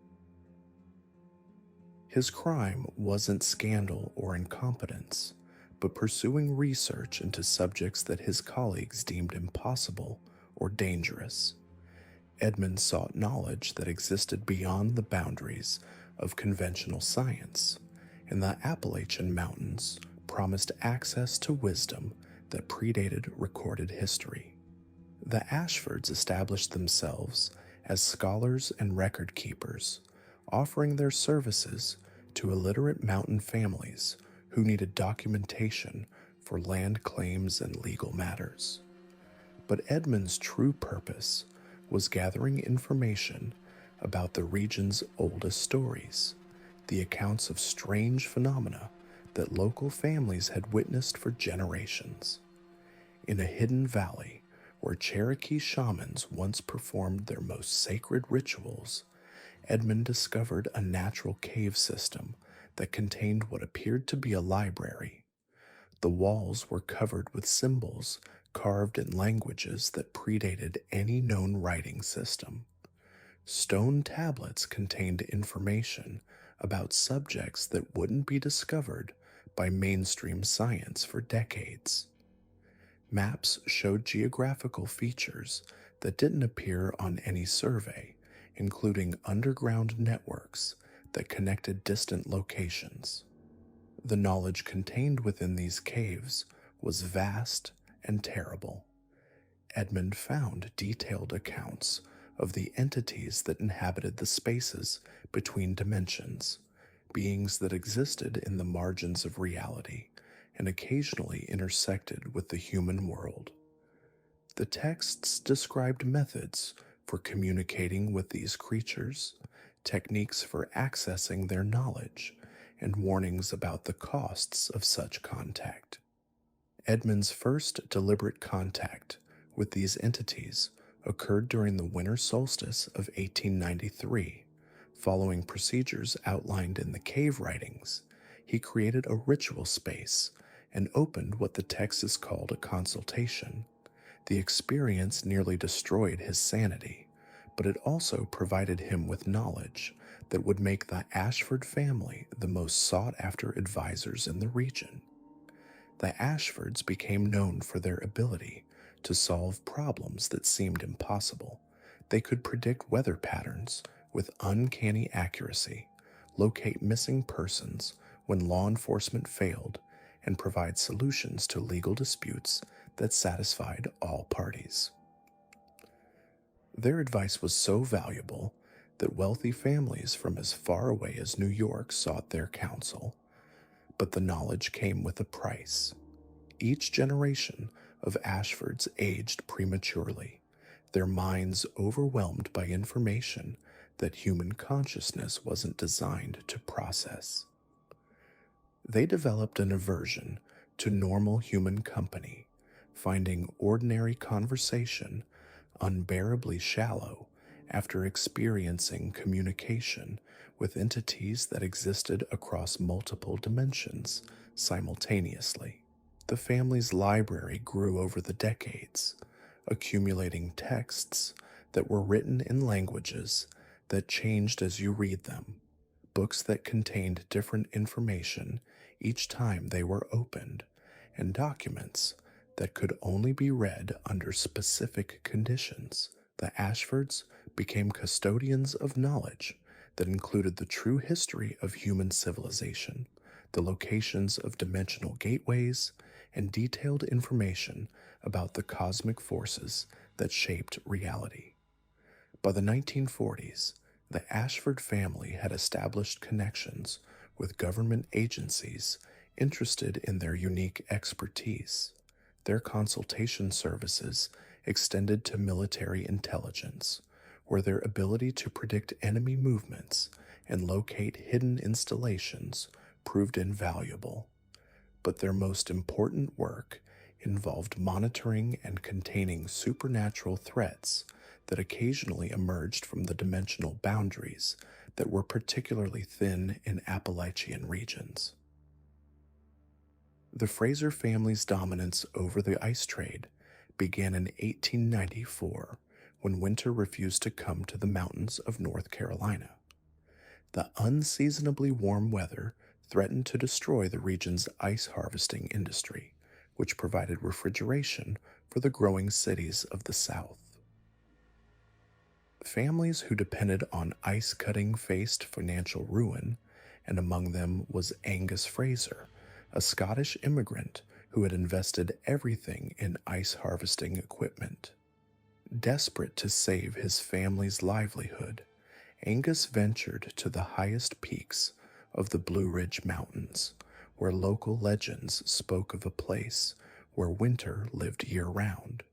His crime wasn't scandal or incompetence, but pursuing research into subjects that his colleagues deemed impossible or dangerous. Edmund sought knowledge that existed beyond the boundaries of conventional science, and the Appalachian Mountains promised access to wisdom that predated recorded history. The Ashfords established themselves as scholars and record keepers, offering their services to illiterate mountain families who needed documentation for land claims and legal matters. But Edmund's true purpose was gathering information about the region's oldest stories, the accounts of strange phenomena that local families had witnessed for generations. In a hidden valley where Cherokee shamans once performed their most sacred rituals, Edmund discovered a natural cave system that contained what appeared to be a library. The walls were covered with symbols carved in languages that predated any known writing system. Stone tablets contained information about subjects that wouldn't be discovered by mainstream science for decades. Maps showed geographical features that didn't appear on any survey, including underground networks that connected distant locations. The knowledge contained within these caves was vast and terrible. Edmund found detailed accounts of the entities that inhabited the spaces between dimensions, beings that existed in the margins of reality and occasionally intersected with the human world. The texts described methods for communicating with these creatures, techniques for accessing their knowledge, and warnings about the costs of such contact. Edmund's first deliberate contact with these entities occurred during the winter solstice of 1893. Following procedures outlined in the cave writings, he created a ritual space and opened what the text is called a consultation. The experience nearly destroyed his sanity, but it also provided him with knowledge that would make the Ashford family the most sought-after advisors in the region. The Ashfords became known for their ability to solve problems that seemed impossible. They could predict weather patterns with uncanny accuracy, locate missing persons when law enforcement failed, and provide solutions to legal disputes that satisfied all parties. Their advice was so valuable that wealthy families from as far away as New York sought their counsel, but the knowledge came with a price. Each generation of Ashfords aged prematurely, their minds overwhelmed by information that human consciousness wasn't designed to process. They developed an aversion to normal human company, finding ordinary conversation unbearably shallow after experiencing communication with entities that existed across multiple dimensions simultaneously. The family's library grew over the decades, accumulating texts that were written in languages that changed as you read them, books that contained different information each time they were opened, and documents that could only be read under specific conditions. The Ashfords became custodians of knowledge that included the true history of human civilization, the locations of dimensional gateways, and detailed information about the cosmic forces that shaped reality. By the 1940s, the Ashford family had established connections with government agencies interested in their unique expertise. Their consultation services extended to military intelligence, where their ability to predict enemy movements and locate hidden installations proved invaluable. But their most important work involved monitoring and containing supernatural threats that occasionally emerged from the dimensional boundaries that were particularly thin in Appalachian regions. The Fraser family's dominance over the ice trade began in 1894 when winter refused to come to the mountains of North Carolina. The unseasonably warm weather threatened to destroy the region's ice harvesting industry, which provided refrigeration for the growing cities of the South. Families who depended on ice cutting faced financial ruin, and among them was Angus Fraser, a Scottish immigrant who had invested everything in ice harvesting equipment. Desperate to save his family's livelihood, Angus ventured to the highest peaks of the Blue Ridge Mountains, where local legends spoke of a place where winter lived year-round.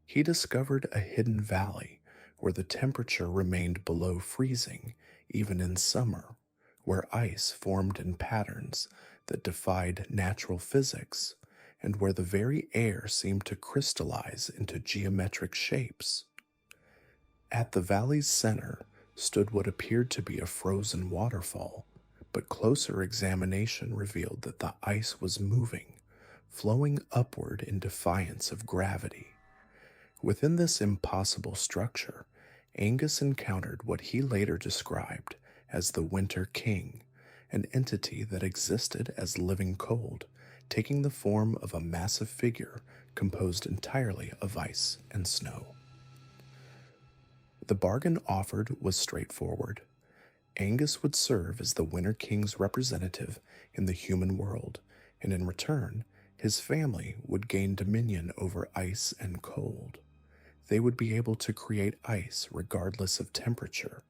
He discovered a hidden valley where the temperature remained below freezing even in summer, where ice formed in patterns that defied natural physics, and where the very air seemed to crystallize into geometric shapes. At the valley's center stood what appeared to be a frozen waterfall, but closer examination revealed that the ice was moving, flowing upward in defiance of gravity. Within this impossible structure, Angus encountered what he later described as the Winter King, an entity that existed as living cold, taking the form of a massive figure composed entirely of ice and snow. The bargain offered was straightforward. Angus would serve as the Winter King's representative in the human world, and in return, his family would gain dominion over ice and cold. They would be able to create ice regardless of temperature,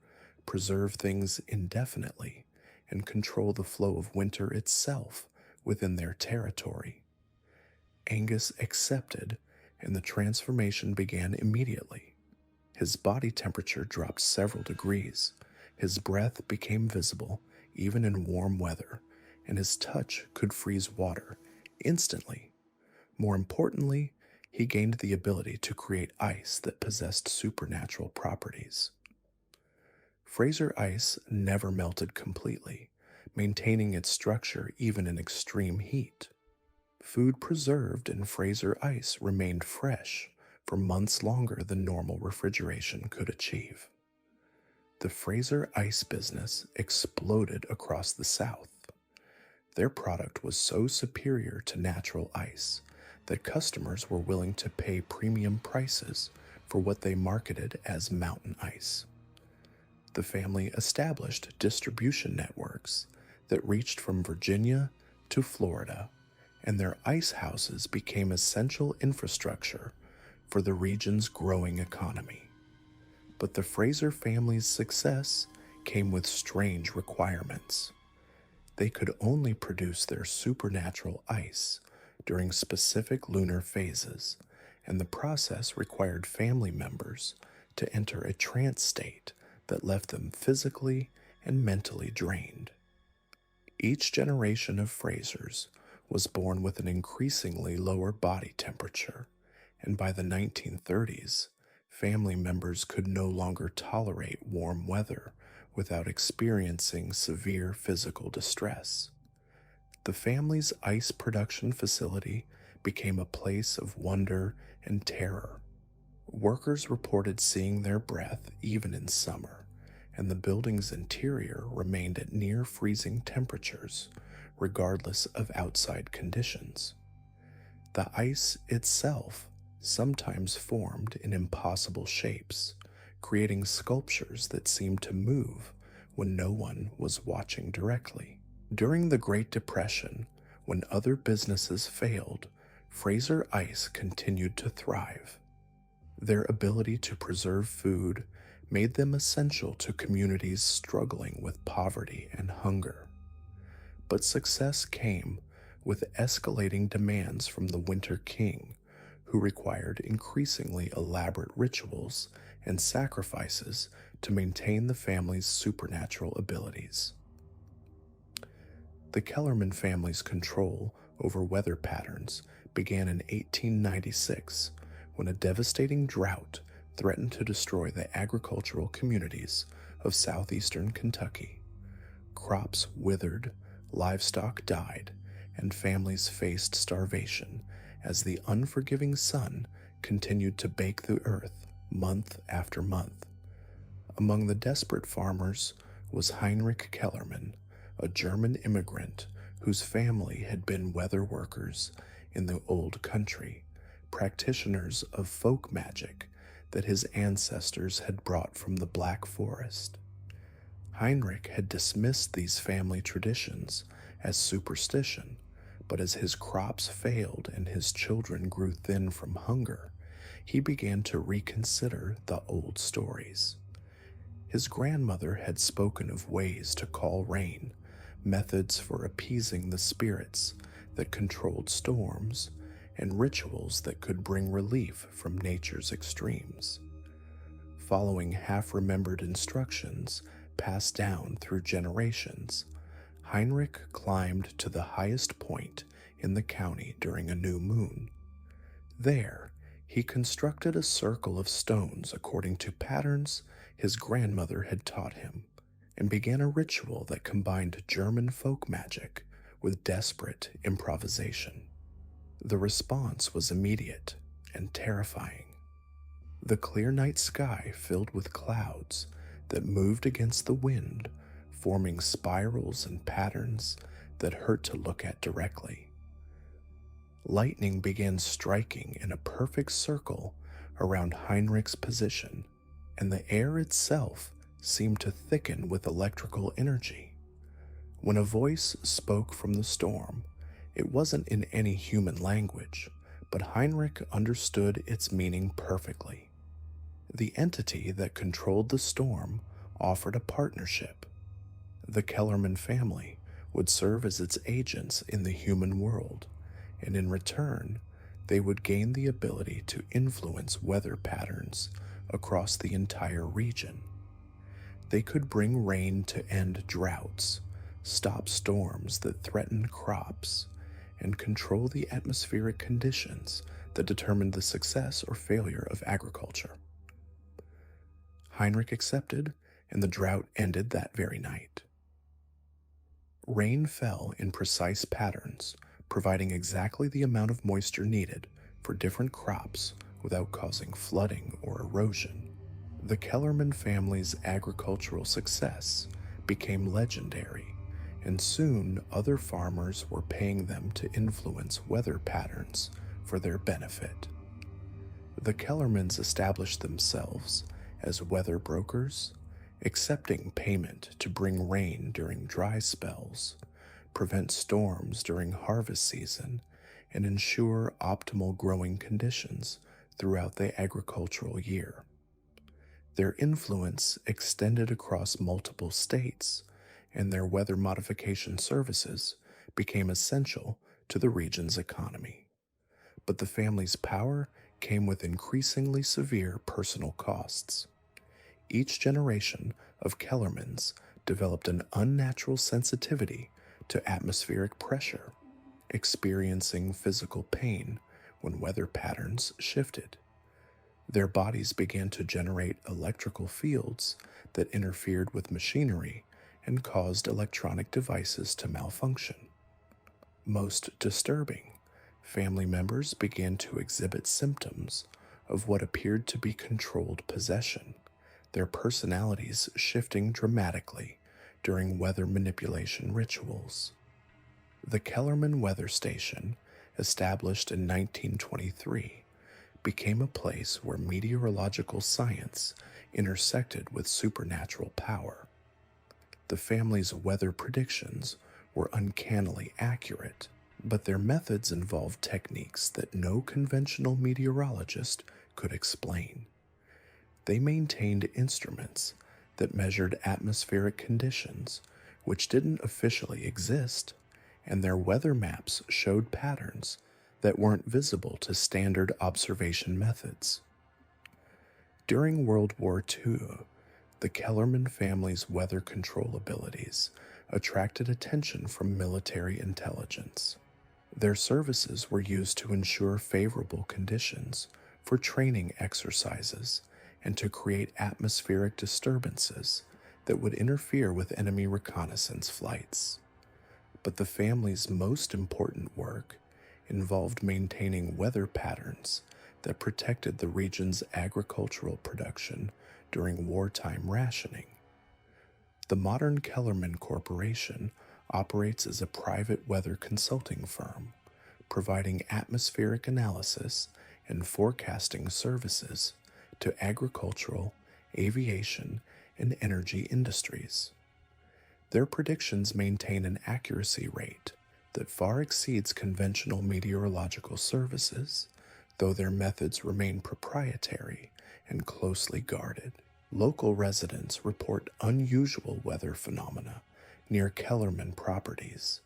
preserve things indefinitely, and control the flow of winter itself within their territory. Angus accepted, and the transformation began immediately. His body temperature dropped several degrees, his breath became visible even in warm weather, and his touch could freeze water instantly. More importantly, he gained the ability to create ice that possessed supernatural properties. Fraser ice never melted completely, maintaining its structure even in extreme heat. Food preserved in Fraser ice remained fresh for months longer than normal refrigeration could achieve. The Fraser ice business exploded across the South. Their product was so superior to natural ice that customers were willing to pay premium prices for what they marketed as mountain ice. The family established distribution networks that reached from Virginia to Florida, and their ice houses became essential infrastructure for the region's growing economy. But the Fraser family's success came with strange requirements. They could only produce their supernatural ice during specific lunar phases, and the process required family members to enter a trance state that left them physically and mentally drained. Each generation of Frasers was born with an increasingly lower body temperature, and by the 1930s, family members could no longer tolerate warm weather without experiencing severe physical distress. The family's ice production facility became a place of wonder and terror. Workers reported seeing their breath even in summer, and the building's interior remained at near freezing temperatures, regardless of outside conditions. The ice itself sometimes formed in impossible shapes, creating sculptures that seemed to move when no one was watching directly. During the Great Depression, when other businesses failed, Fraser Ice continued to thrive. Their ability to preserve food made them essential to communities struggling with poverty and hunger. But success came with escalating demands from the Winter King, who required increasingly elaborate rituals and sacrifices to maintain the family's supernatural abilities. The Kellerman family's control over weather patterns began in 1896 when a devastating drought threatened to destroy the agricultural communities of southeastern Kentucky. Crops withered, livestock died, and families faced starvation as the unforgiving sun continued to bake the earth month after month. Among the desperate farmers was Heinrich Kellerman, a German immigrant whose family had been weather workers in the old country, practitioners of folk magic that his ancestors had brought from the Black Forest. Heinrich had dismissed these family traditions as superstition, but as his crops failed and his children grew thin from hunger, he began to reconsider the old stories. His grandmother had spoken of ways to call rain, methods for appeasing the spirits that controlled storms, and rituals that could bring relief from nature's extremes. Following half-remembered instructions passed down through generations, Heinrich climbed to the highest point in the county during a new moon. There, he constructed a circle of stones according to patterns his grandmother had taught him, and began a ritual that combined German folk magic with desperate improvisation. The response was immediate and terrifying. The clear night sky filled with clouds that moved against the wind, forming spirals and patterns that hurt to look at directly. Lightning began striking in a perfect circle around Heinrich's position, and the air itself seemed to thicken with electrical energy. When a voice spoke from the storm, it wasn't in any human language, but Heinrich understood its meaning perfectly. The entity that controlled the storm offered a partnership. The Kellerman family would serve as its agents in the human world, and in return, they would gain the ability to influence weather patterns across the entire region. They could bring rain to end droughts, stop storms that threatened crops, and control the atmospheric conditions that determined the success or failure of agriculture. Heinrich accepted, and the drought ended that very night. Rain fell in precise patterns, providing exactly the amount of moisture needed for different crops without causing flooding or erosion. The Kellerman family's agricultural success became legendary, and soon other farmers were paying them to influence weather patterns for their benefit. The Kellermans established themselves as weather brokers, accepting payment to bring rain during dry spells, prevent storms during harvest season, and ensure optimal growing conditions throughout the agricultural year. Their influence extended across multiple states, and their weather modification services became essential to the region's economy. But the family's power came with increasingly severe personal costs. Each generation of Kellermans developed an unnatural sensitivity to atmospheric pressure, experiencing physical pain when weather patterns shifted. Their bodies began to generate electrical fields that interfered with machinery and caused electronic devices to malfunction. Most disturbing, family members began to exhibit symptoms of what appeared to be controlled possession, their personalities shifting dramatically during weather manipulation rituals. The Kellerman Weather Station, established in 1923, became a place where meteorological science intersected with supernatural power. The family's weather predictions were uncannily accurate, but their methods involved techniques that no conventional meteorologist could explain. They maintained instruments that measured atmospheric conditions, which didn't officially exist, and their weather maps showed patterns that weren't visible to standard observation methods. During World War II, the Kellerman family's weather control abilities attracted attention from military intelligence. Their services were used to ensure favorable conditions for training exercises and to create atmospheric disturbances that would interfere with enemy reconnaissance flights. But the family's most important work involved maintaining weather patterns that protected the region's agricultural production during wartime rationing. The modern Kellerman Corporation operates as a private weather consulting firm, providing atmospheric analysis and forecasting services to agricultural, aviation, and energy industries. Their predictions maintain an accuracy rate that far exceeds conventional meteorological services, though their methods remain proprietary and closely guarded. Local residents report unusual weather phenomena near Kellerman properties,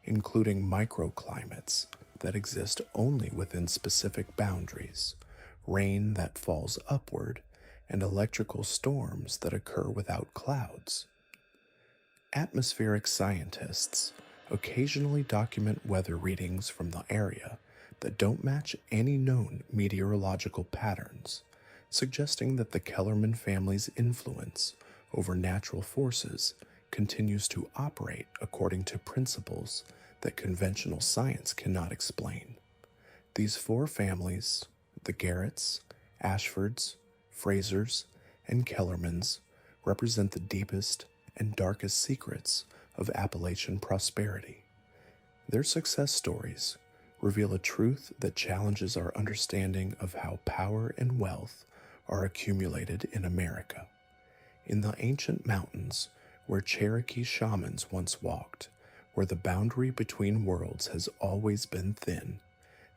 including microclimates that exist only within specific boundaries, rain that falls upward, and electrical storms that occur without clouds. Atmospheric scientists occasionally document weather readings from the area that don't match any known meteorological patterns, suggesting that the Kellerman family's influence over natural forces continues to operate according to principles that conventional science cannot explain. These four families, the Garretts, Ashfords, Frasers, and Kellermans represent the deepest and darkest secrets of Appalachian prosperity. Their success stories reveal a truth that challenges our understanding of how power and wealth are accumulated in America. In the ancient mountains where Cherokee shamans once walked, where the boundary between worlds has always been thin,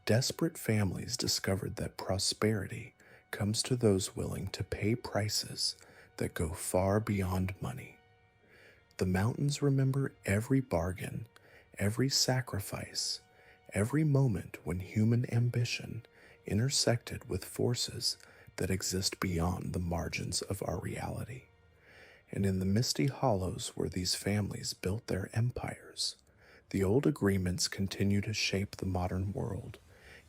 desperate families discovered that prosperity comes to those willing to pay prices that go far beyond money. The mountains remember every bargain, every sacrifice, every moment when human ambition intersected with forces that exist beyond the margins of our reality. And in the misty hollows where these families built their empires, the old agreements continue to shape the modern world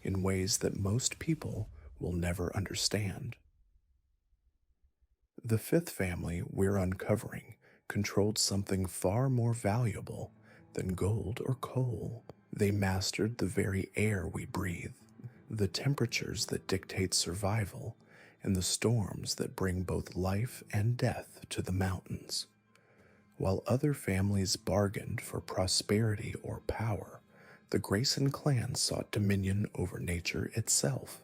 in ways that most people will never understand. The fifth family we're uncovering controlled something far more valuable than gold or coal. They mastered the very air we breathe, the temperatures that dictate survival, and the storms that bring both life and death to the mountains. While other families bargained for prosperity or power, the Grayson clan sought dominion over nature itself,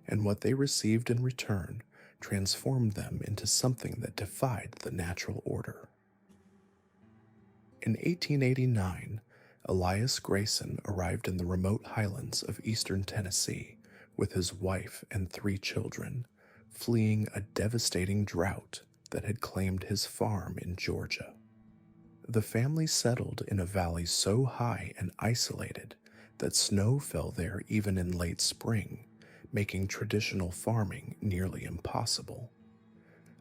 and what they received in return transformed them into something that defied the natural order. In 1889, Elias Grayson arrived in the remote highlands of eastern Tennessee with his wife and 3 children, fleeing a devastating drought that had claimed his farm in Georgia. The family settled in a valley so high and isolated that snow fell there even in late spring, making traditional farming nearly impossible.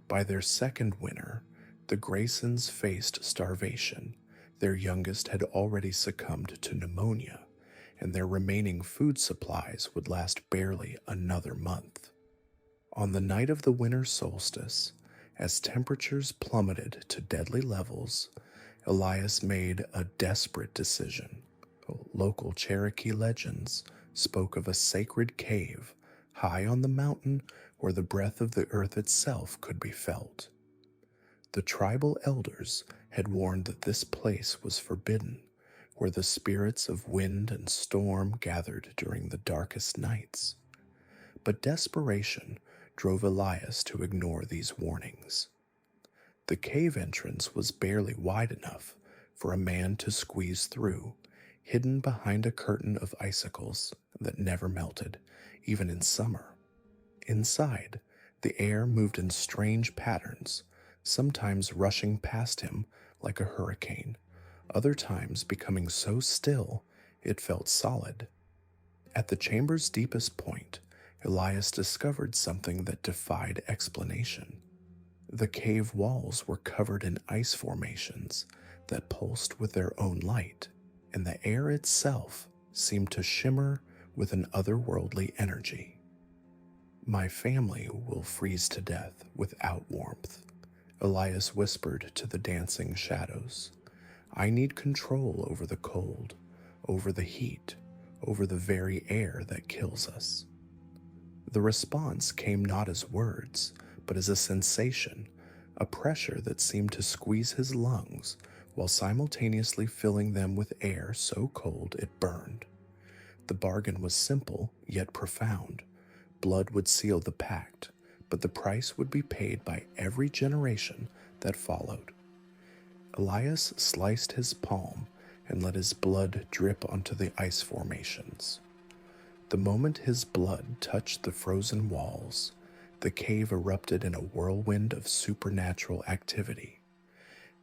By their second winter, the Graysons faced starvation. Their youngest had already succumbed to pneumonia, and their remaining food supplies would last barely another month. On the night of the winter solstice, as temperatures plummeted to deadly levels, Elias made a desperate decision. Local Cherokee legends spoke of a sacred cave high on the mountain where the breath of the earth itself could be felt. The tribal elders had warned that this place was forbidden, where the spirits of wind and storm gathered during the darkest nights. But desperation drove Elias to ignore these warnings. The cave entrance was barely wide enough for a man to squeeze through, hidden behind a curtain of icicles that never melted, even in summer. Inside, the air moved in strange patterns, sometimes rushing past him like a hurricane, other times becoming so still it felt solid. At the chamber's deepest point, Elias discovered something that defied explanation. The cave walls were covered in ice formations that pulsed with their own light, and the air itself seemed to shimmer with an otherworldly energy. "My family will freeze to death without warmth," Elias whispered to the dancing shadows. "I need control over the cold, over the heat, over the very air that kills us." The response came not as words, but as a sensation, a pressure that seemed to squeeze his lungs while simultaneously filling them with air so cold it burned. The bargain was simple yet profound. Blood would seal the pact, but the price would be paid by every generation that followed. Elias sliced his palm and let his blood drip onto the ice formations. The moment his blood touched the frozen walls, the cave erupted in a whirlwind of supernatural activity.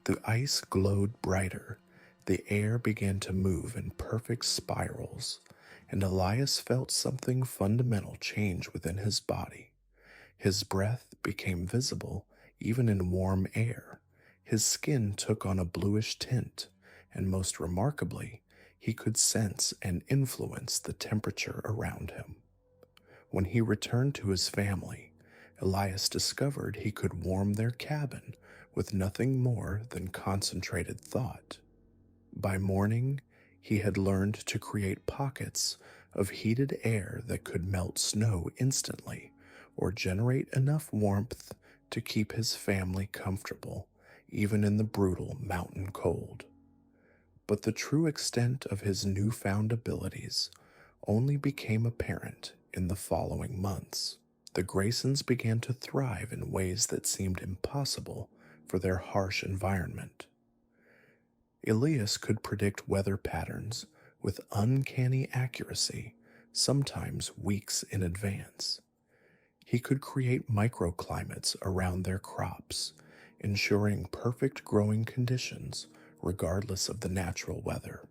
The ice glowed brighter, the air began to move in perfect spirals, and Elias felt something fundamental change within his body. His breath became visible even in warm air. His skin took on a bluish tint, and most remarkably, he could sense and influence the temperature around him. When he returned to his family, Elias discovered he could warm their cabin with nothing more than concentrated thought. By morning, he had learned to create pockets of heated air that could melt snow instantly, or generate enough warmth to keep his family comfortable, even in the brutal mountain cold. But the true extent of his newfound abilities only became apparent in the following months. The Graysons began to thrive in ways that seemed impossible for their harsh environment. Elias could predict weather patterns with uncanny accuracy, sometimes weeks in advance. He could create microclimates around their crops, ensuring perfect growing conditions regardless of the natural weather.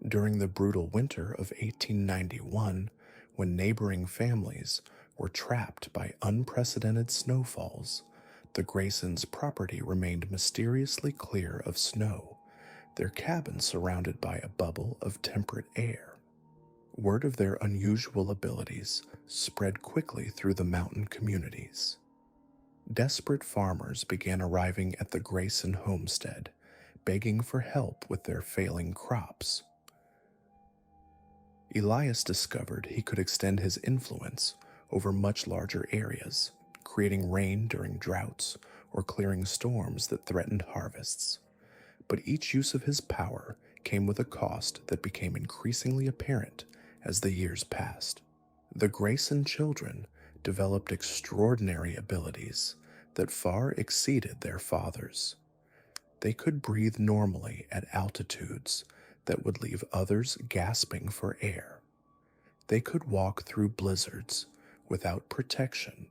During the brutal winter of 1891, when neighboring families were trapped by unprecedented snowfalls, the Graysons' property remained mysteriously clear of snow, their cabin surrounded by a bubble of temperate air. Word of their unusual abilities spread quickly through the mountain communities. Desperate farmers began arriving at the Grayson homestead, begging for help with their failing crops. Elias discovered he could extend his influence over much larger areas, creating rain during droughts or clearing storms that threatened harvests. But each use of his power came with a cost that became increasingly apparent as the years passed. The Grayson children developed extraordinary abilities that far exceeded their fathers. They could breathe normally at altitudes that would leave others gasping for air. They could walk through blizzards without protection,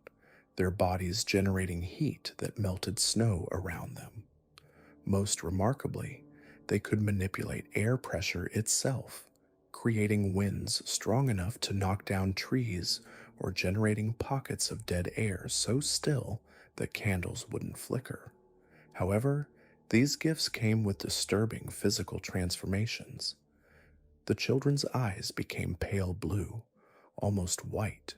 their bodies generating heat that melted snow around them. Most remarkably, they could manipulate air pressure itself, creating winds strong enough to knock down trees or generating pockets of dead air so still that candles wouldn't flicker. However, these gifts came with disturbing physical transformations. The children's eyes became pale blue, almost white,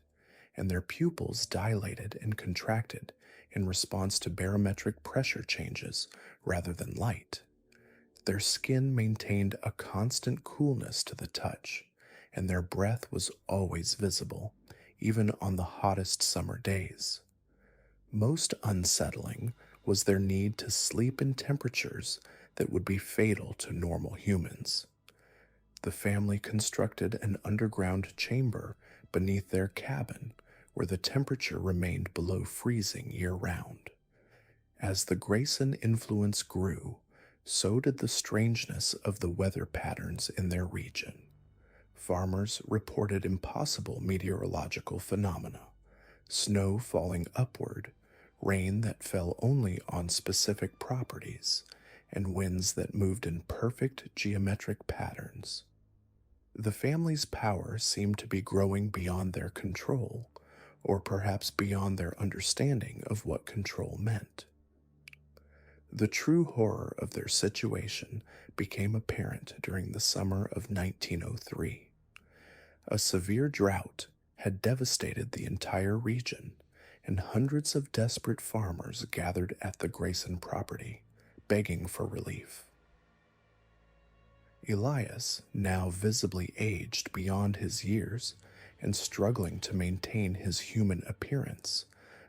and their pupils dilated and contracted in response to barometric pressure changes rather than light. Their skin maintained a constant coolness to the touch, and their breath was always visible, even on the hottest summer days. Most unsettling was their need to sleep in temperatures that would be fatal to normal humans. The family constructed an underground chamber beneath their cabin where the temperature remained below freezing year-round. As the Grayson influence grew, so did the strangeness of the weather patterns in their region. Farmers reported impossible meteorological phenomena, snow falling upward, rain that fell only on specific properties, and winds that moved in perfect geometric patterns. The family's power seemed to be growing beyond their control, or perhaps beyond their understanding of what control meant. The true horror of their situation became apparent during the summer of 1903. A severe drought had devastated the entire region, and hundreds of desperate farmers gathered at the Grayson property, begging for relief. Elias, now visibly aged beyond his years and struggling to maintain his human appearance,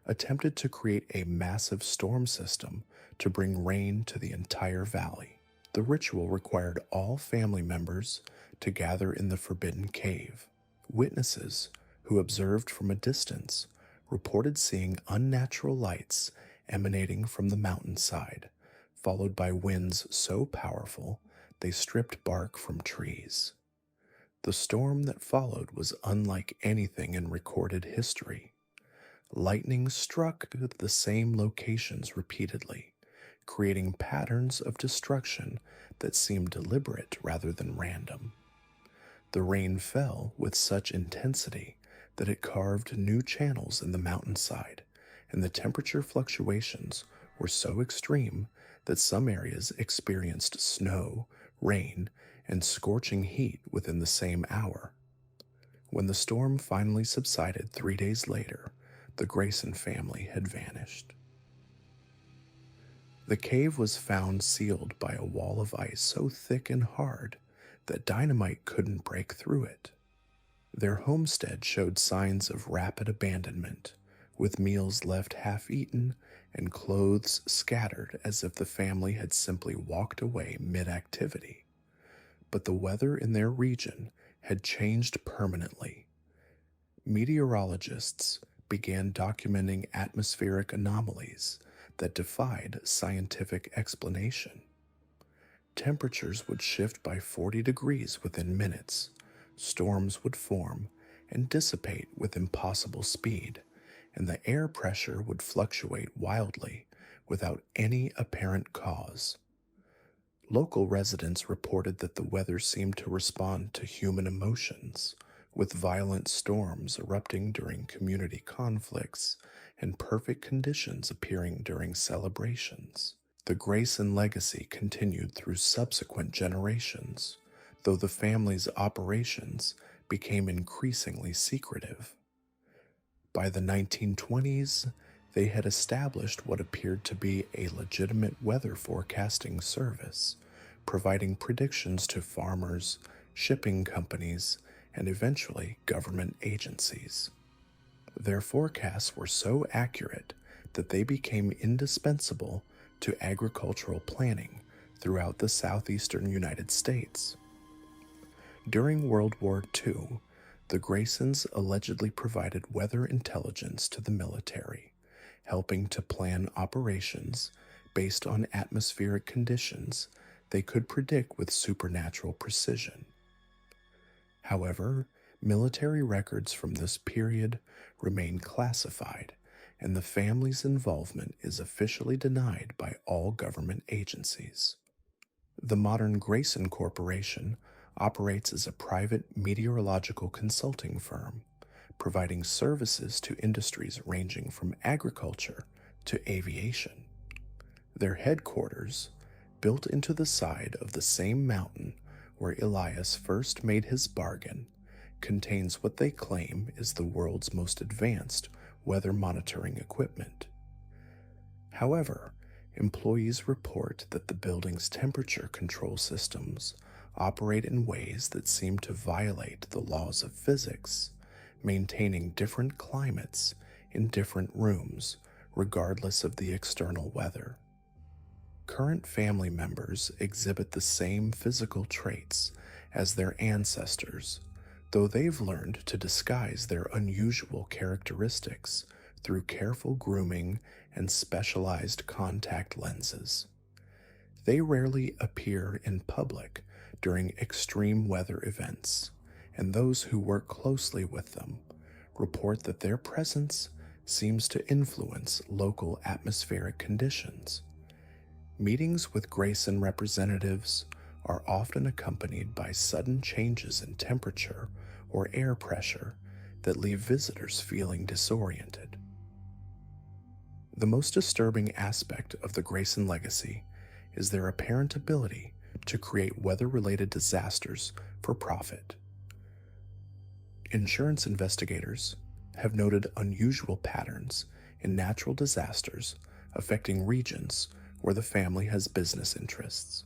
attempted to create a massive storm system to bring rain to the entire valley. The ritual required all family members to gather in the forbidden cave. Witnesses who observed from a distance reported seeing unnatural lights emanating from the mountainside, followed by winds so powerful they stripped bark from trees. The storm that followed was unlike anything in recorded history. Lightning struck the same locations repeatedly, creating patterns of destruction that seemed deliberate rather than random. The rain fell with such intensity that it carved new channels in the mountainside, and the temperature fluctuations were so extreme that some areas experienced snow, rain, and scorching heat within the same hour. When the storm finally subsided 3 days later, the Grayson family had vanished. The cave was found sealed by a wall of ice so thick and hard that dynamite couldn't break through it. Their homestead showed signs of rapid abandonment, with meals left half-eaten and clothes scattered as if the family had simply walked away mid-activity. But the weather in their region had changed permanently. Meteorologists began documenting atmospheric anomalies that defied scientific explanation. Temperatures would shift by 40 degrees within minutes, storms would form and dissipate with impossible speed, and the air pressure would fluctuate wildly without any apparent cause. Local residents reported that the weather seemed to respond to human emotions, with violent storms erupting during community conflicts and perfect conditions appearing during celebrations. The Grayson legacy continued through subsequent generations, though the family's operations became increasingly secretive. By the 1920s, they had established what appeared to be a legitimate weather forecasting service, providing predictions to farmers, shipping companies, and eventually government agencies. Their forecasts were so accurate that they became indispensable to agricultural planning throughout the southeastern United States. During World War II, the Graysons allegedly provided weather intelligence to the military, helping to plan operations based on atmospheric conditions they could predict with supernatural precision. However, military records from this period remain classified, and the family's involvement is officially denied by all government agencies. The modern Grayson Corporation operates as a private meteorological consulting firm, providing services to industries ranging from agriculture to aviation. Their headquarters, built into the side of the same mountain where Elias first made his bargain, contains what they claim is the world's most advanced weather monitoring equipment. However, employees report that the building's temperature control systems operate in ways that seem to violate the laws of physics, maintaining different climates in different rooms regardless of the external weather. Current family members exhibit the same physical traits as their ancestors, though they've learned to disguise their unusual characteristics through careful grooming and specialized contact lenses. They rarely appear in public during extreme weather events, and those who work closely with them report that their presence seems to influence local atmospheric conditions. Meetings with Grayson representatives are often accompanied by sudden changes in temperature or air pressure that leave visitors feeling disoriented. The most disturbing aspect of the Grayson legacy is their apparent ability to create weather-related disasters for profit. Insurance investigators have noted unusual patterns in natural disasters affecting regions where the family has business interests.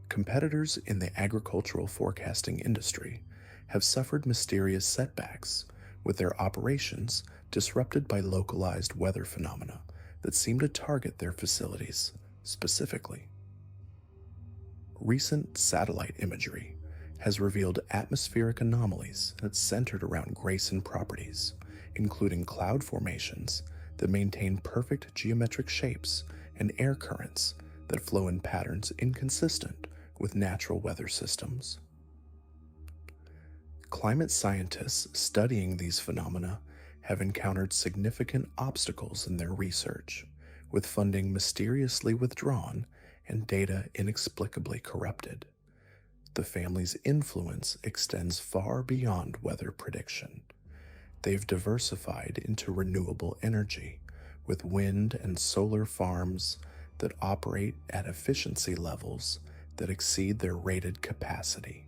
Competitors in the agricultural forecasting industry have suffered mysterious setbacks, with their operations disrupted by localized weather phenomena that seem to target their facilities specifically. Recent satellite imagery has revealed atmospheric anomalies that centered around Grayson properties, including cloud formations that maintain perfect geometric shapes and air currents that flow in patterns inconsistent with natural weather systems. Climate scientists studying these phenomena have encountered significant obstacles in their research, with funding mysteriously withdrawn and data inexplicably corrupted. The family's influence extends far beyond weather prediction. They've diversified into renewable energy, with wind and solar farms that operate at efficiency levels that exceed their rated capacity.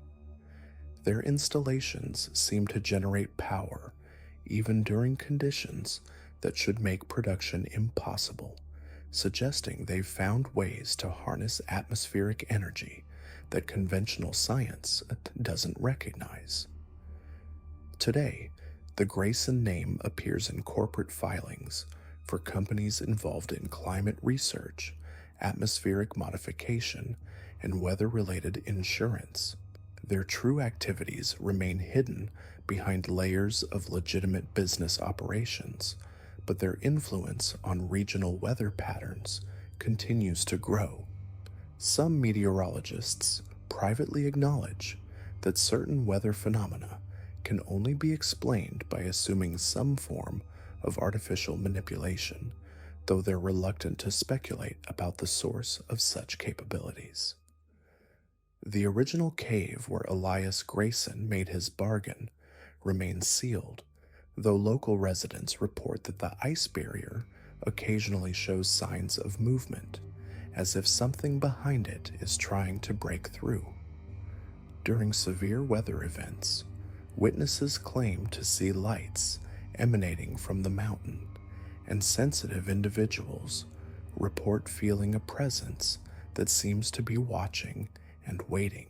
Their installations seem to generate power even during conditions that should make production impossible, suggesting they've found ways to harness atmospheric energy that conventional science doesn't recognize. Today, The Grayson name appears in corporate filings for companies involved in climate research, atmospheric modification, and weather-related insurance. Their true activities remain hidden behind layers of legitimate business operations, but their influence on regional weather patterns continues to grow. Some meteorologists privately acknowledge that certain weather phenomena can only be explained by assuming some form of artificial manipulation, though they're reluctant to speculate about the source of such capabilities. The original cave where Elias Grayson made his bargain remains sealed, though local residents report that the ice barrier occasionally shows signs of movement, as if something behind it is trying to break through. During severe weather events, witnesses claim to see lights emanating from the mountain, and sensitive individuals report feeling a presence that seems to be watching and waiting.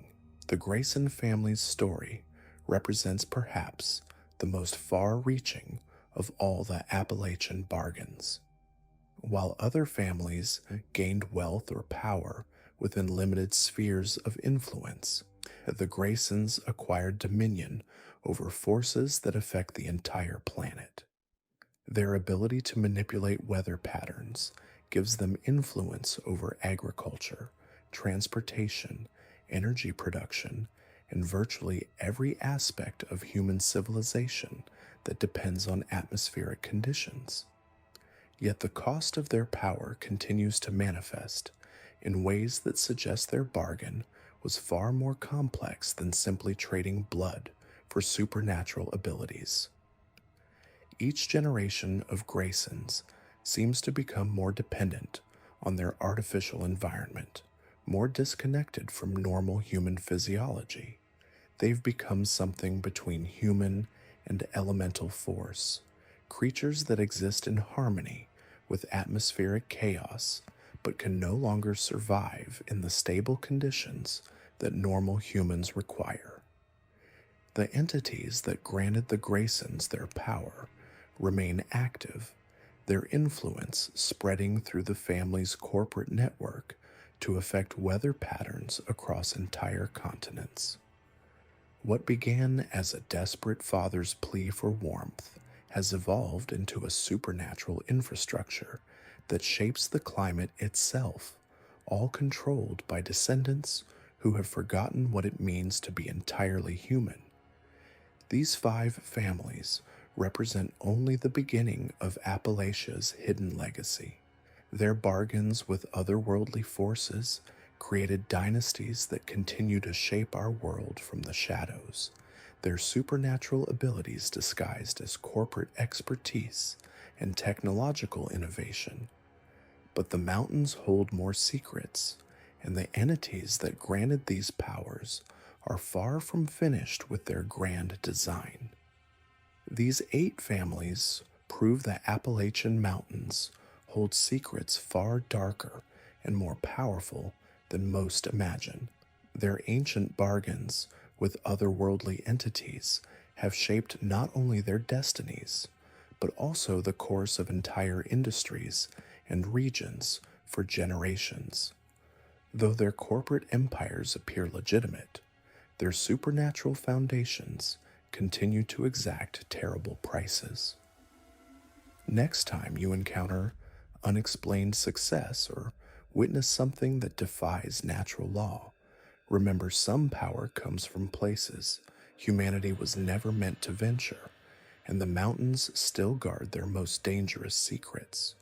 The Grayson family's story represents perhaps the most far-reaching of all the Appalachian bargains. While other families gained wealth or power within limited spheres of influence, the Graysons acquired dominion over forces that affect the entire planet. Their ability to manipulate weather patterns gives them influence over agriculture, transportation, energy production, and virtually every aspect of human civilization that depends on atmospheric conditions. Yet the cost of their power continues to manifest in ways that suggest their bargain was far more complex than simply trading blood for supernatural abilities. Each generation of Graysons seems to become more dependent on their artificial environment, more disconnected from normal human physiology. They've become something between human and elemental force, creatures that exist in harmony with atmospheric chaos, but can no longer survive in the stable conditions that normal humans require. The entities that granted the Graysons their power remain active, their influence spreading through the family's corporate network to affect weather patterns across entire continents. What began as a desperate father's plea for warmth has evolved into a supernatural infrastructure that shapes the climate itself, all controlled by descendants who have forgotten what it means to be entirely human. These 5 families represent only the beginning of Appalachia's hidden legacy. Their bargains with otherworldly forces created dynasties that continue to shape our world from the shadows, their supernatural abilities disguised as corporate expertise and technological innovation. But the mountains hold more secrets, and the entities that granted these powers are far from finished with their grand design. These 8 families prove that Appalachian mountains hold secrets far darker and more powerful than most imagine. Their ancient bargains with otherworldly entities have shaped not only their destinies, but also the course of entire industries and regions for generations. Though their corporate empires appear legitimate, their supernatural foundations continue to exact terrible prices. Next time you encounter unexplained success or witness something that defies natural law, remember some power comes from places humanity was never meant to venture, and the mountains still guard their most dangerous secrets.